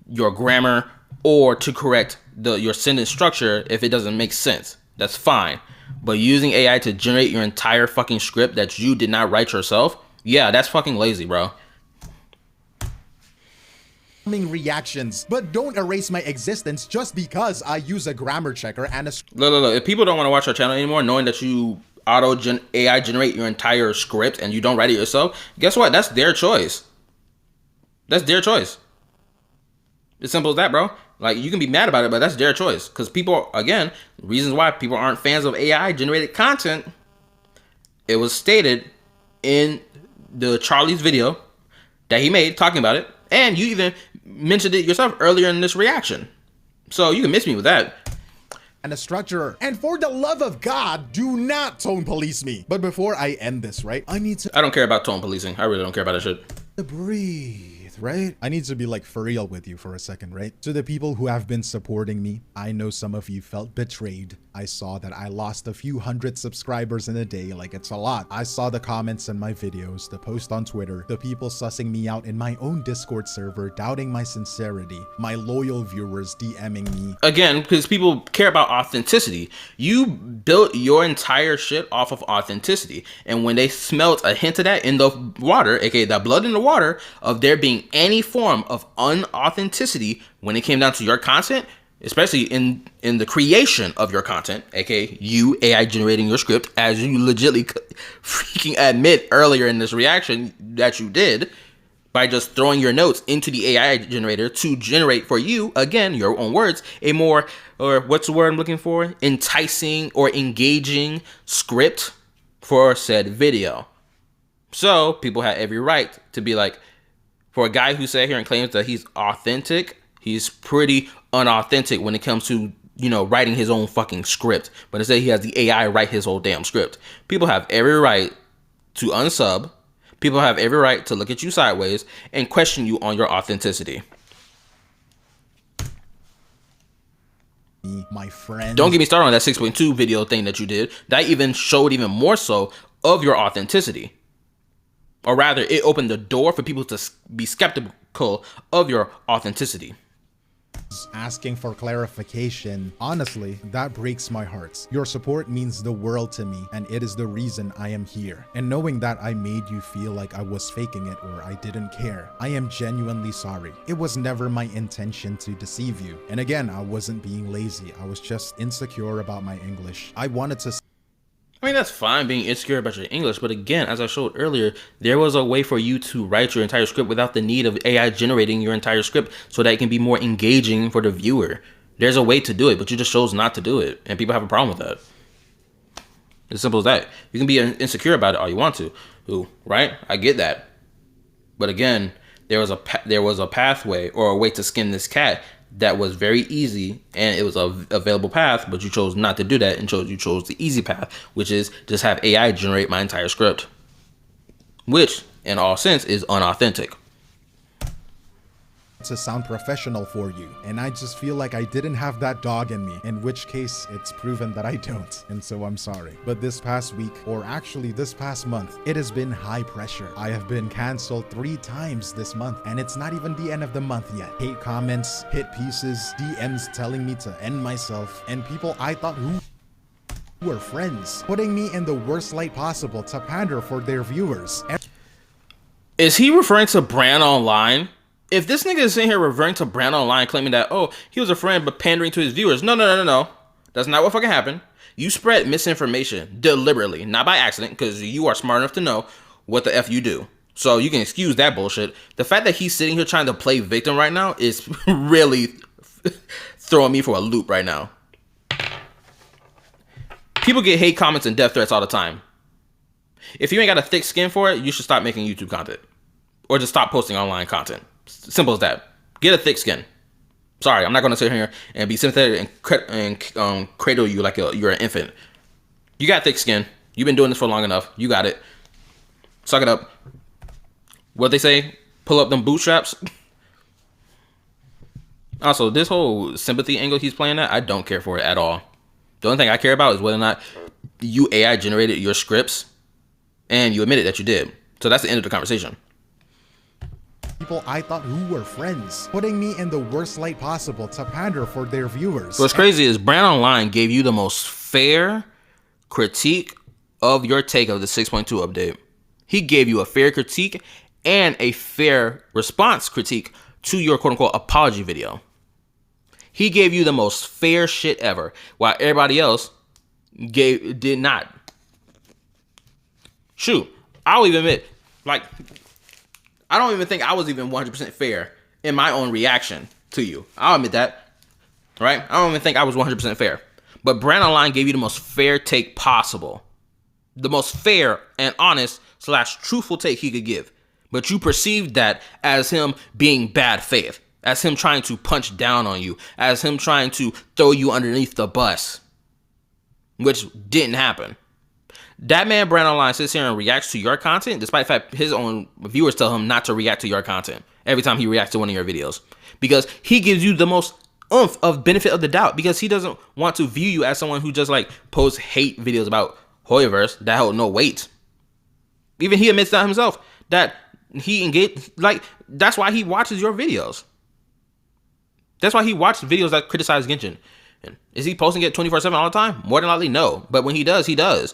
your grammar or to correct your sentence structure if it doesn't make sense. That's fine. But using AI to generate your entire fucking script that you did not write yourself, yeah, that's fucking lazy, bro. Reactions, but don't erase my existence just because I use a grammar checker and a Look, if people don't want to watch our channel anymore, knowing that you AI generate your entire script and you don't write it yourself, guess what? That's their choice. That's their choice. It's simple as that, bro. Like, you can be mad about it, but that's their choice. Because people, again, reasons why people aren't fans of AI generated content, it was stated in the Charlie's video that he made talking about it. And you even mentioned it yourself earlier in this reaction. So you can miss me with that. And a structure. And for the love of God, do not tone police me. But before I end this, right, I don't care about tone policing. I really don't care about that shit. To breathe. Right? I need to be like for real with you for a second, right? To the people who have been supporting me, I know some of you felt betrayed. I saw that I lost a few hundred subscribers in a day, like it's a lot. I saw the comments in my videos, the post on Twitter, the people sussing me out in my own Discord server, doubting my sincerity, my loyal viewers DMing me. Again, because people care about authenticity. You built your entire shit off of authenticity. And when they smelt a hint of that in the water, aka the blood in the water, of there being any form of unauthenticity when it came down to your content, especially in the creation of your content, aka you AI generating your script, as you legitly freaking admit earlier in this reaction that you did, by just throwing your notes into the AI generator to generate for you, again, your own words, a more, or what's the word I'm looking for, enticing or engaging script for said video. So people had every right to be like, for a guy who sat here and claims that he's authentic, he's pretty unauthentic when it comes to writing his own fucking script, but instead he has the AI write his whole damn script. People have every right to unsub. People have every right to look at you sideways and question you on your authenticity. My friend. Don't get me started on that 6.2 video thing that you did. That even showed even more so of your authenticity. Or rather, it opened the door for people to be skeptical of your authenticity. Asking for clarification. Honestly, that breaks my heart. Your support means the world to me, and it is the reason I am here. And knowing that I made you feel like I was faking it or I didn't care, I am genuinely sorry. It was never my intention to deceive you. And again, I wasn't being lazy. I was just insecure about my English. I wanted to... I mean, that's fine being insecure about your English, but again, as I showed earlier, there was a way for you to write your entire script without the need of AI generating your entire script so that it can be more engaging for the viewer. There's a way to do it, but you just chose not to do it, and people have a problem with that. As simple as that. You can be insecure about it all you want to, right? I get that. But again, there was a pathway or a way to skin this cat that was very easy, and it was a available path, but you chose not to do that and you chose the easy path, which is just have AI generate my entire script, which in all sense is unauthentic. To sound professional for you, and I just feel like I didn't have that dog in me, in which case it's proven that I don't, and so I'm sorry. But this past week, or actually this past month, it has been high pressure. I have been canceled 3 times this month, and it's not even the end of the month yet. Hate comments, hit pieces, DMs telling me to end myself, and people I thought who were friends, putting me in the worst light possible to pander for their viewers. Is he referring to Brand Online? If this nigga is sitting here referring to Brand Online, claiming that, oh, he was a friend but pandering to his viewers. No. That's not what fucking happened. You spread misinformation deliberately, not by accident, because you are smart enough to know what the F you do. So you can excuse that bullshit. The fact that he's sitting here trying to play victim right now is really throwing me for a loop right now. People get hate comments and death threats all the time. If you ain't got a thick skin for it, you should stop making YouTube content. Or just stop posting online content. Simple as that. Get a thick skin. Sorry, I'm not going to sit here and be sympathetic and cradle you like you're an infant. You got thick skin. You've been doing this for long enough. You got it. Suck it up. What they say? Pull up them bootstraps. Also, this whole sympathy angle he's playing at, I don't care for it at all. The only thing I care about is whether or not you AI generated your scripts and you admitted that you did. So that's the end of the conversation. People I thought who were friends, putting me in the worst light possible to pander for their viewers. What's crazy is Brand Online gave you the most fair critique of your take of the 6.2 update. He gave you a fair critique and a fair response critique to your quote-unquote apology video. He gave you the most fair shit ever, while everybody else did not. Shoot, I'll even admit, I don't even think I was even 100% fair in my own reaction to you. I'll admit that, right? I don't even think I was 100% fair. But Brand Online gave you the most fair take possible. The most fair and honest / truthful take he could give. But you perceived that as him being bad faith, as him trying to punch down on you, as him trying to throw you underneath the bus, which didn't happen. That man, Brand Online, sits here and reacts to your content, despite the fact his own viewers tell him not to react to your content every time he reacts to one of your videos. Because he gives you the most oomph of benefit of the doubt, because he doesn't want to view you as someone who just posts hate videos about Hoyoverse that hold no weight. Even he admits that himself, that he engaged, that's why he watches your videos. That's why he watched videos that criticize Genshin. Is he posting it 24/7 all the time? More than likely, no. But when he does, he does.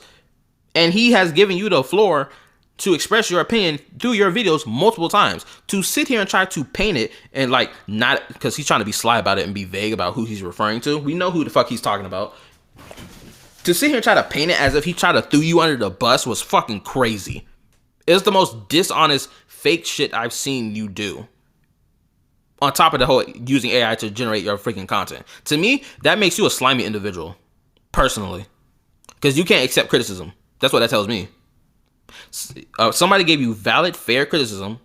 And he has given you the floor to express your opinion through your videos multiple times. To sit here and try to paint it and not, because he's trying to be sly about it and be vague about who he's referring to. We know who the fuck he's talking about. To sit here and try to paint it as if he tried to throw you under the bus was fucking crazy. It's the most dishonest, fake shit I've seen you do. On top of the whole using AI to generate your freaking content. To me, that makes you a slimy individual. Personally. Because you can't accept criticism. That's what that tells me. Somebody gave you valid, fair criticism,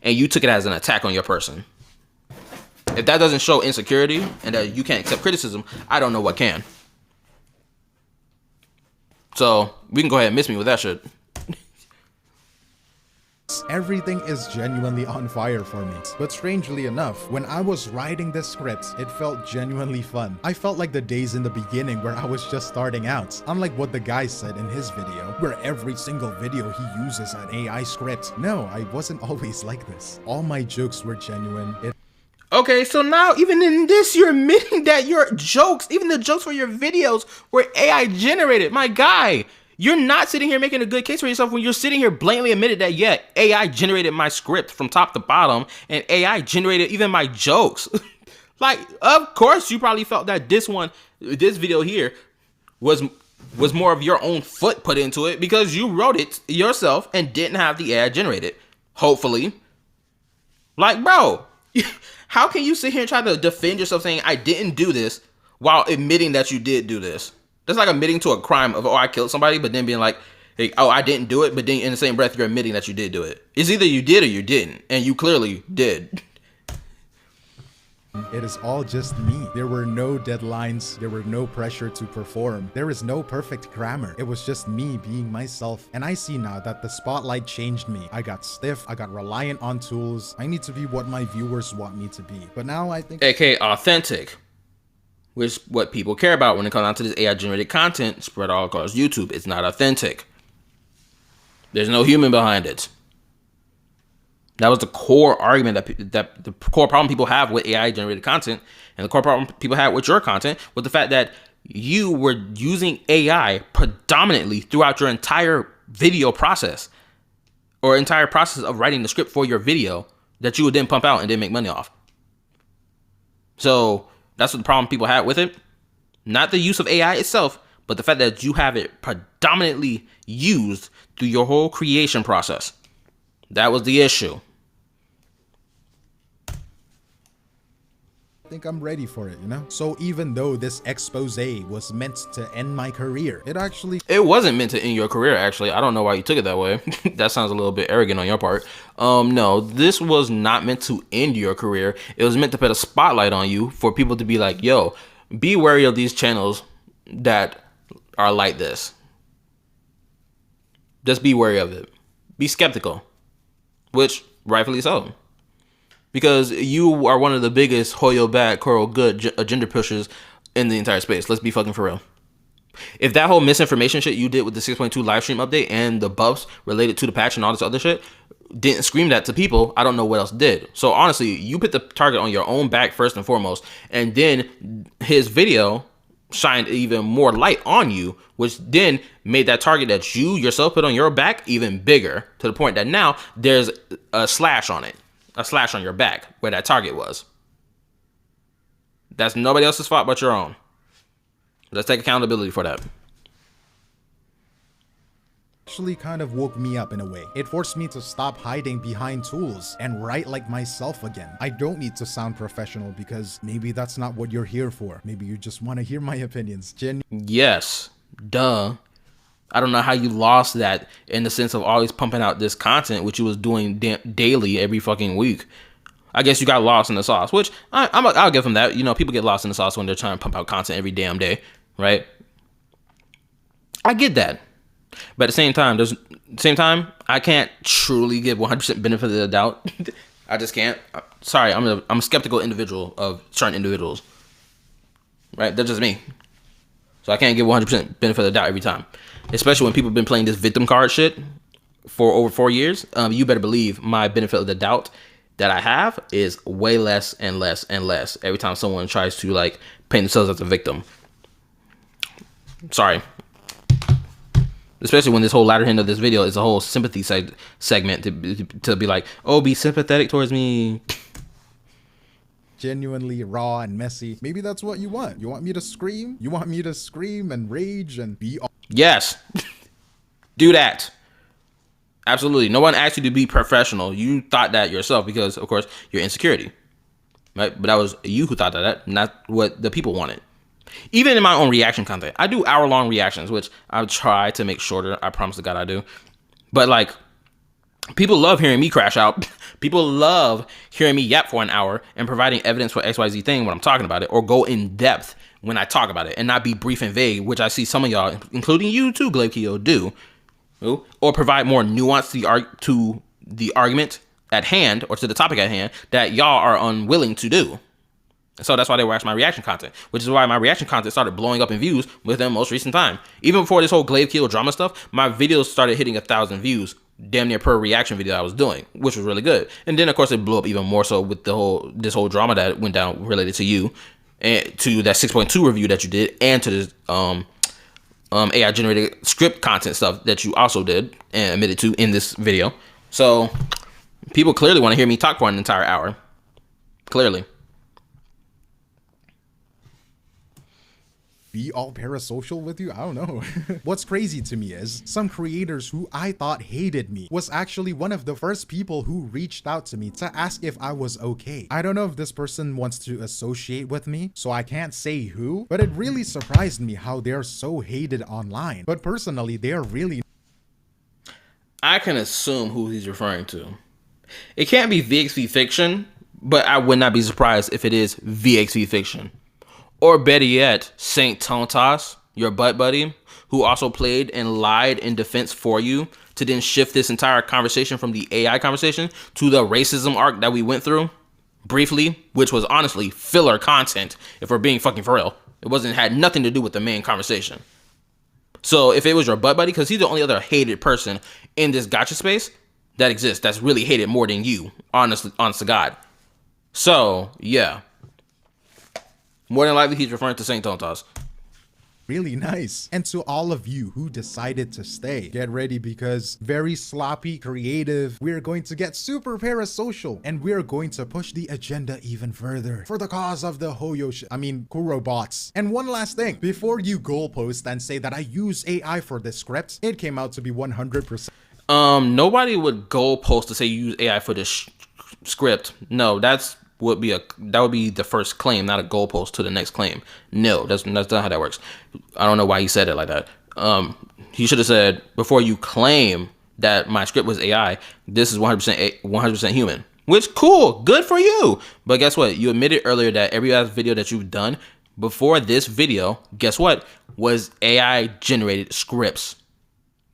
and you took it as an attack on your person. If that doesn't show insecurity and that you can't accept criticism, I don't know what can. So we can go ahead and miss me with that shit. Everything is genuinely on fire for me. But strangely enough, when I was writing this script, it felt genuinely fun. I felt like the days in the beginning where I was just starting out. Unlike what the guy said in his video, where every single video he uses an AI script. No, I wasn't always like this. All my jokes were genuine. Okay, so now even in this, you're admitting that your jokes, even the jokes for your videos, were AI generated. My guy, you're not sitting here making a good case for yourself when you're sitting here blatantly admitted that, yeah, AI generated my script from top to bottom, and AI generated even my jokes. Like, of course, you probably felt that this video here was more of your own foot put into it because you wrote it yourself and didn't have the AI generated. Hopefully. Like, bro, how can you sit here and try to defend yourself saying I didn't do this while admitting that you did do this? That's like admitting to a crime of, oh, I killed somebody, but then being like, hey, oh, I didn't do it, but then in the same breath, you're admitting that you did do it. It's either you did or you didn't, and you clearly did. It is all just me. There were no deadlines. There were no pressure to perform. There is no perfect grammar. It was just me being myself. And I see now that the spotlight changed me. I got stiff. I got reliant on tools. I need to be what my viewers want me to be. But now I think... AKA authentic. Which is what people care about when it comes down to this AI-generated content spread all across YouTube. It's not authentic. There's no human behind it. That was the core argument that the core problem people have with AI-generated content, and the core problem people have with your content was the fact that you were using AI predominantly throughout your entire video process, or entire process of writing the script for your video that you would then pump out and then make money off. So that's what the problem people had with it. Not the use of AI itself, but the fact that you have it predominantly used through your whole creation process. That was the issue. I think I'm ready for it, you know? So even though this expose was meant to end my career, it wasn't meant to end your career, actually. I don't know why you took it that way. That sounds a little bit arrogant on your part. No, this was not meant to end your career. It was meant to put a spotlight on you for people to be like, yo, be wary of these channels that are like this. Just be wary of it. Be skeptical, which rightfully so. Because you are one of the biggest Hoyo bad, Coral good agenda pushers in the entire space. Let's be fucking for real. If that whole misinformation shit you did with the 6.2 live stream update and the buffs related to the patch and all this other shit didn't scream that to people, I don't know what else did. So honestly, you put the target on your own back first and foremost, and then his video shined even more light on you, which then made that target that you yourself put on your back even bigger, to the point that now there's a slash on it. A slash on your back where that target was. That's nobody else's fault but your own. Let's take accountability for that. Actually kind of woke me up in a way. It forced me to stop hiding behind tools and write like myself again. I don't need to sound professional because maybe that's not what you're here for. Maybe you just want to hear my opinions. Yes, duh. I don't know how you lost that in the sense of always pumping out this content, which you was doing daily every fucking week. I guess you got lost in the sauce, which I'll give them that. You know, people get lost in the sauce when they're trying to pump out content every damn day, right? I get that. But at the same time, I can't truly give 100% benefit of the doubt. I just can't. Sorry, I'm a skeptical individual of certain individuals, right? That's just me. So I can't give 100% benefit of the doubt every time. Especially when people have been playing this victim card shit for over 4 years. You better believe my benefit of the doubt that I have is way less and less and less every time someone tries to like paint themselves as a victim. Sorry. Especially when this whole latter end of this video is a whole sympathy segment to be like, oh, be sympathetic towards me. Genuinely raw and messy. Maybe that's what you want. You want me to scream? You want me to scream and rage and be... Yes. Do that. Absolutely. No one asked you to be professional. You thought that yourself because, of course, your insecurity. Right? But that was you who thought that, not what the people wanted. Even in my own reaction content, I do hour-long reactions, which I try to make shorter. I promise to God I do. But like, People love hearing me crash out. People love hearing me yap for an hour and providing evidence for XYZ thing when I'm talking about it, or go in depth when I talk about it and not be brief and vague, which I see some of y'all, including you too, KallaTheYapper, do. Or provide more nuance to the argument at hand, or to the topic at hand, that y'all are unwilling to do. So that's why they watch my reaction content, which is why my reaction content started blowing up in views within the most recent time. Even before this whole KallaTheYapper drama stuff, my videos started hitting 1,000 views damn near per reaction video I was doing, which was really good. And then of course it blew up even more so with this whole drama that went down related to you, and to that 6.2 review that you did, and to this AI generated script content stuff that you also did and admitted to in this video. So people clearly want to hear me talk for an entire hour. Clearly. Be all parasocial with you? I don't know. What's crazy to me is some creators who I thought hated me was actually one of the first people who reached out to me to ask if I was okay. I don't know if this person wants to associate with me, so I can't say who, but it really surprised me how they're so hated online. But personally, they're really... I can assume who he's referring to. It can't be VXV Fiction, but I would not be surprised if it is VXV Fiction. Or better yet, Saint Tontas, your butt buddy, who also played and lied in defense for you to then shift this entire conversation from the AI conversation to the racism arc that we went through briefly, which was honestly filler content, if we're being fucking for real. It had nothing to do with the main conversation. So if it was your butt buddy, because he's the only other hated person in this gotcha space that exists, that's really hated more than you, honestly, honest to God. So, yeah. More than likely, he's referring to Saint Tontas. Really nice. And to all of you who decided to stay, get ready, because very sloppy, creative, we're going to get super parasocial, and we're going to push the agenda even further for the cause of the Kuro bots. And one last thing, before you goalpost and say that I use AI for this script, it came out to be 100%. Nobody would goalpost to say you use AI for this script. No, that would be the first claim, not a goalpost to the next claim. No, that's not how that works. I don't know why he said it like that. He should have said, before you claim that my script was AI, this is 100% human. Which, cool, good for you. But guess what? You admitted earlier that every last video that you've done before this video, guess what? Was AI generated scripts.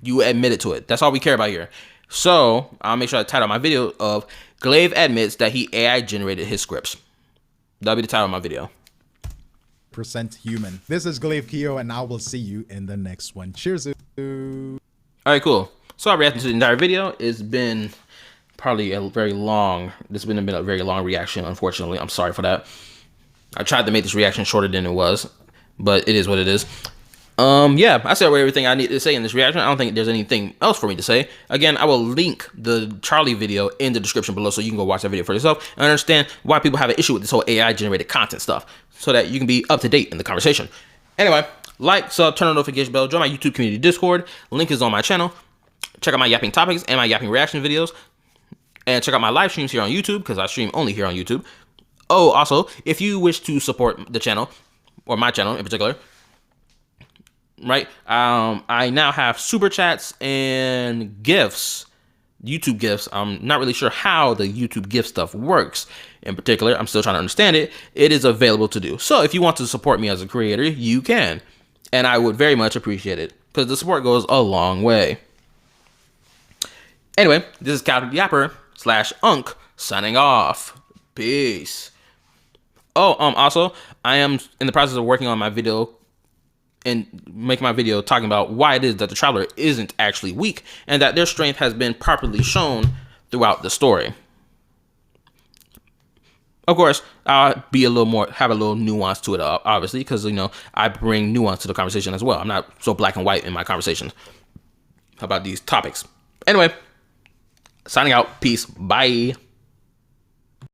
You admitted to it. That's all we care about here. So I'll make sure I title my video of Glaive admits that he AI generated his scripts. That'll be the title of my video. % human. This is KallaTheYapper, and I will see you in the next one. Cheers. All right, cool. So I reacted to the entire video. It's been probably a very long. This has been a very long reaction. Unfortunately, I'm sorry for that. I tried to make this reaction shorter than it was, but it is what it is. Yeah, I said everything I need to say in this reaction. I don't think there's anything else for me to say. Again, I will link the Charlie video in the description below so you can go watch that video for yourself and understand why people have an issue with this whole AI generated content stuff, so that you can be up to date in the conversation. Anyway, like, sub, turn on the notification bell, join my YouTube community Discord. Link is on my channel. Check out my yapping topics and my yapping reaction videos. And check out my live streams here on YouTube, because I stream only here on YouTube. Oh, also, if you wish to support the channel, or my channel in particular, right? I now have super chats and gifts, YouTube gifts. I'm not really sure how the YouTube gift stuff works. In particular, I'm still trying to understand it. It is available to do. So if you want to support me as a creator, you can. And I would very much appreciate it, because the support goes a long way. Anyway, this is KallaTheYapper /Unk signing off. Peace. Oh, also, I am in the process of working on my video and making my video talking about why it is that the traveler isn't actually weak, and that their strength has been properly shown throughout the story. Of course, I'll be have a little nuance to it, obviously, because, you know, I bring nuance to the conversation as well. I'm not so black and white in my conversations about these topics. Anyway, signing out. Peace. Bye.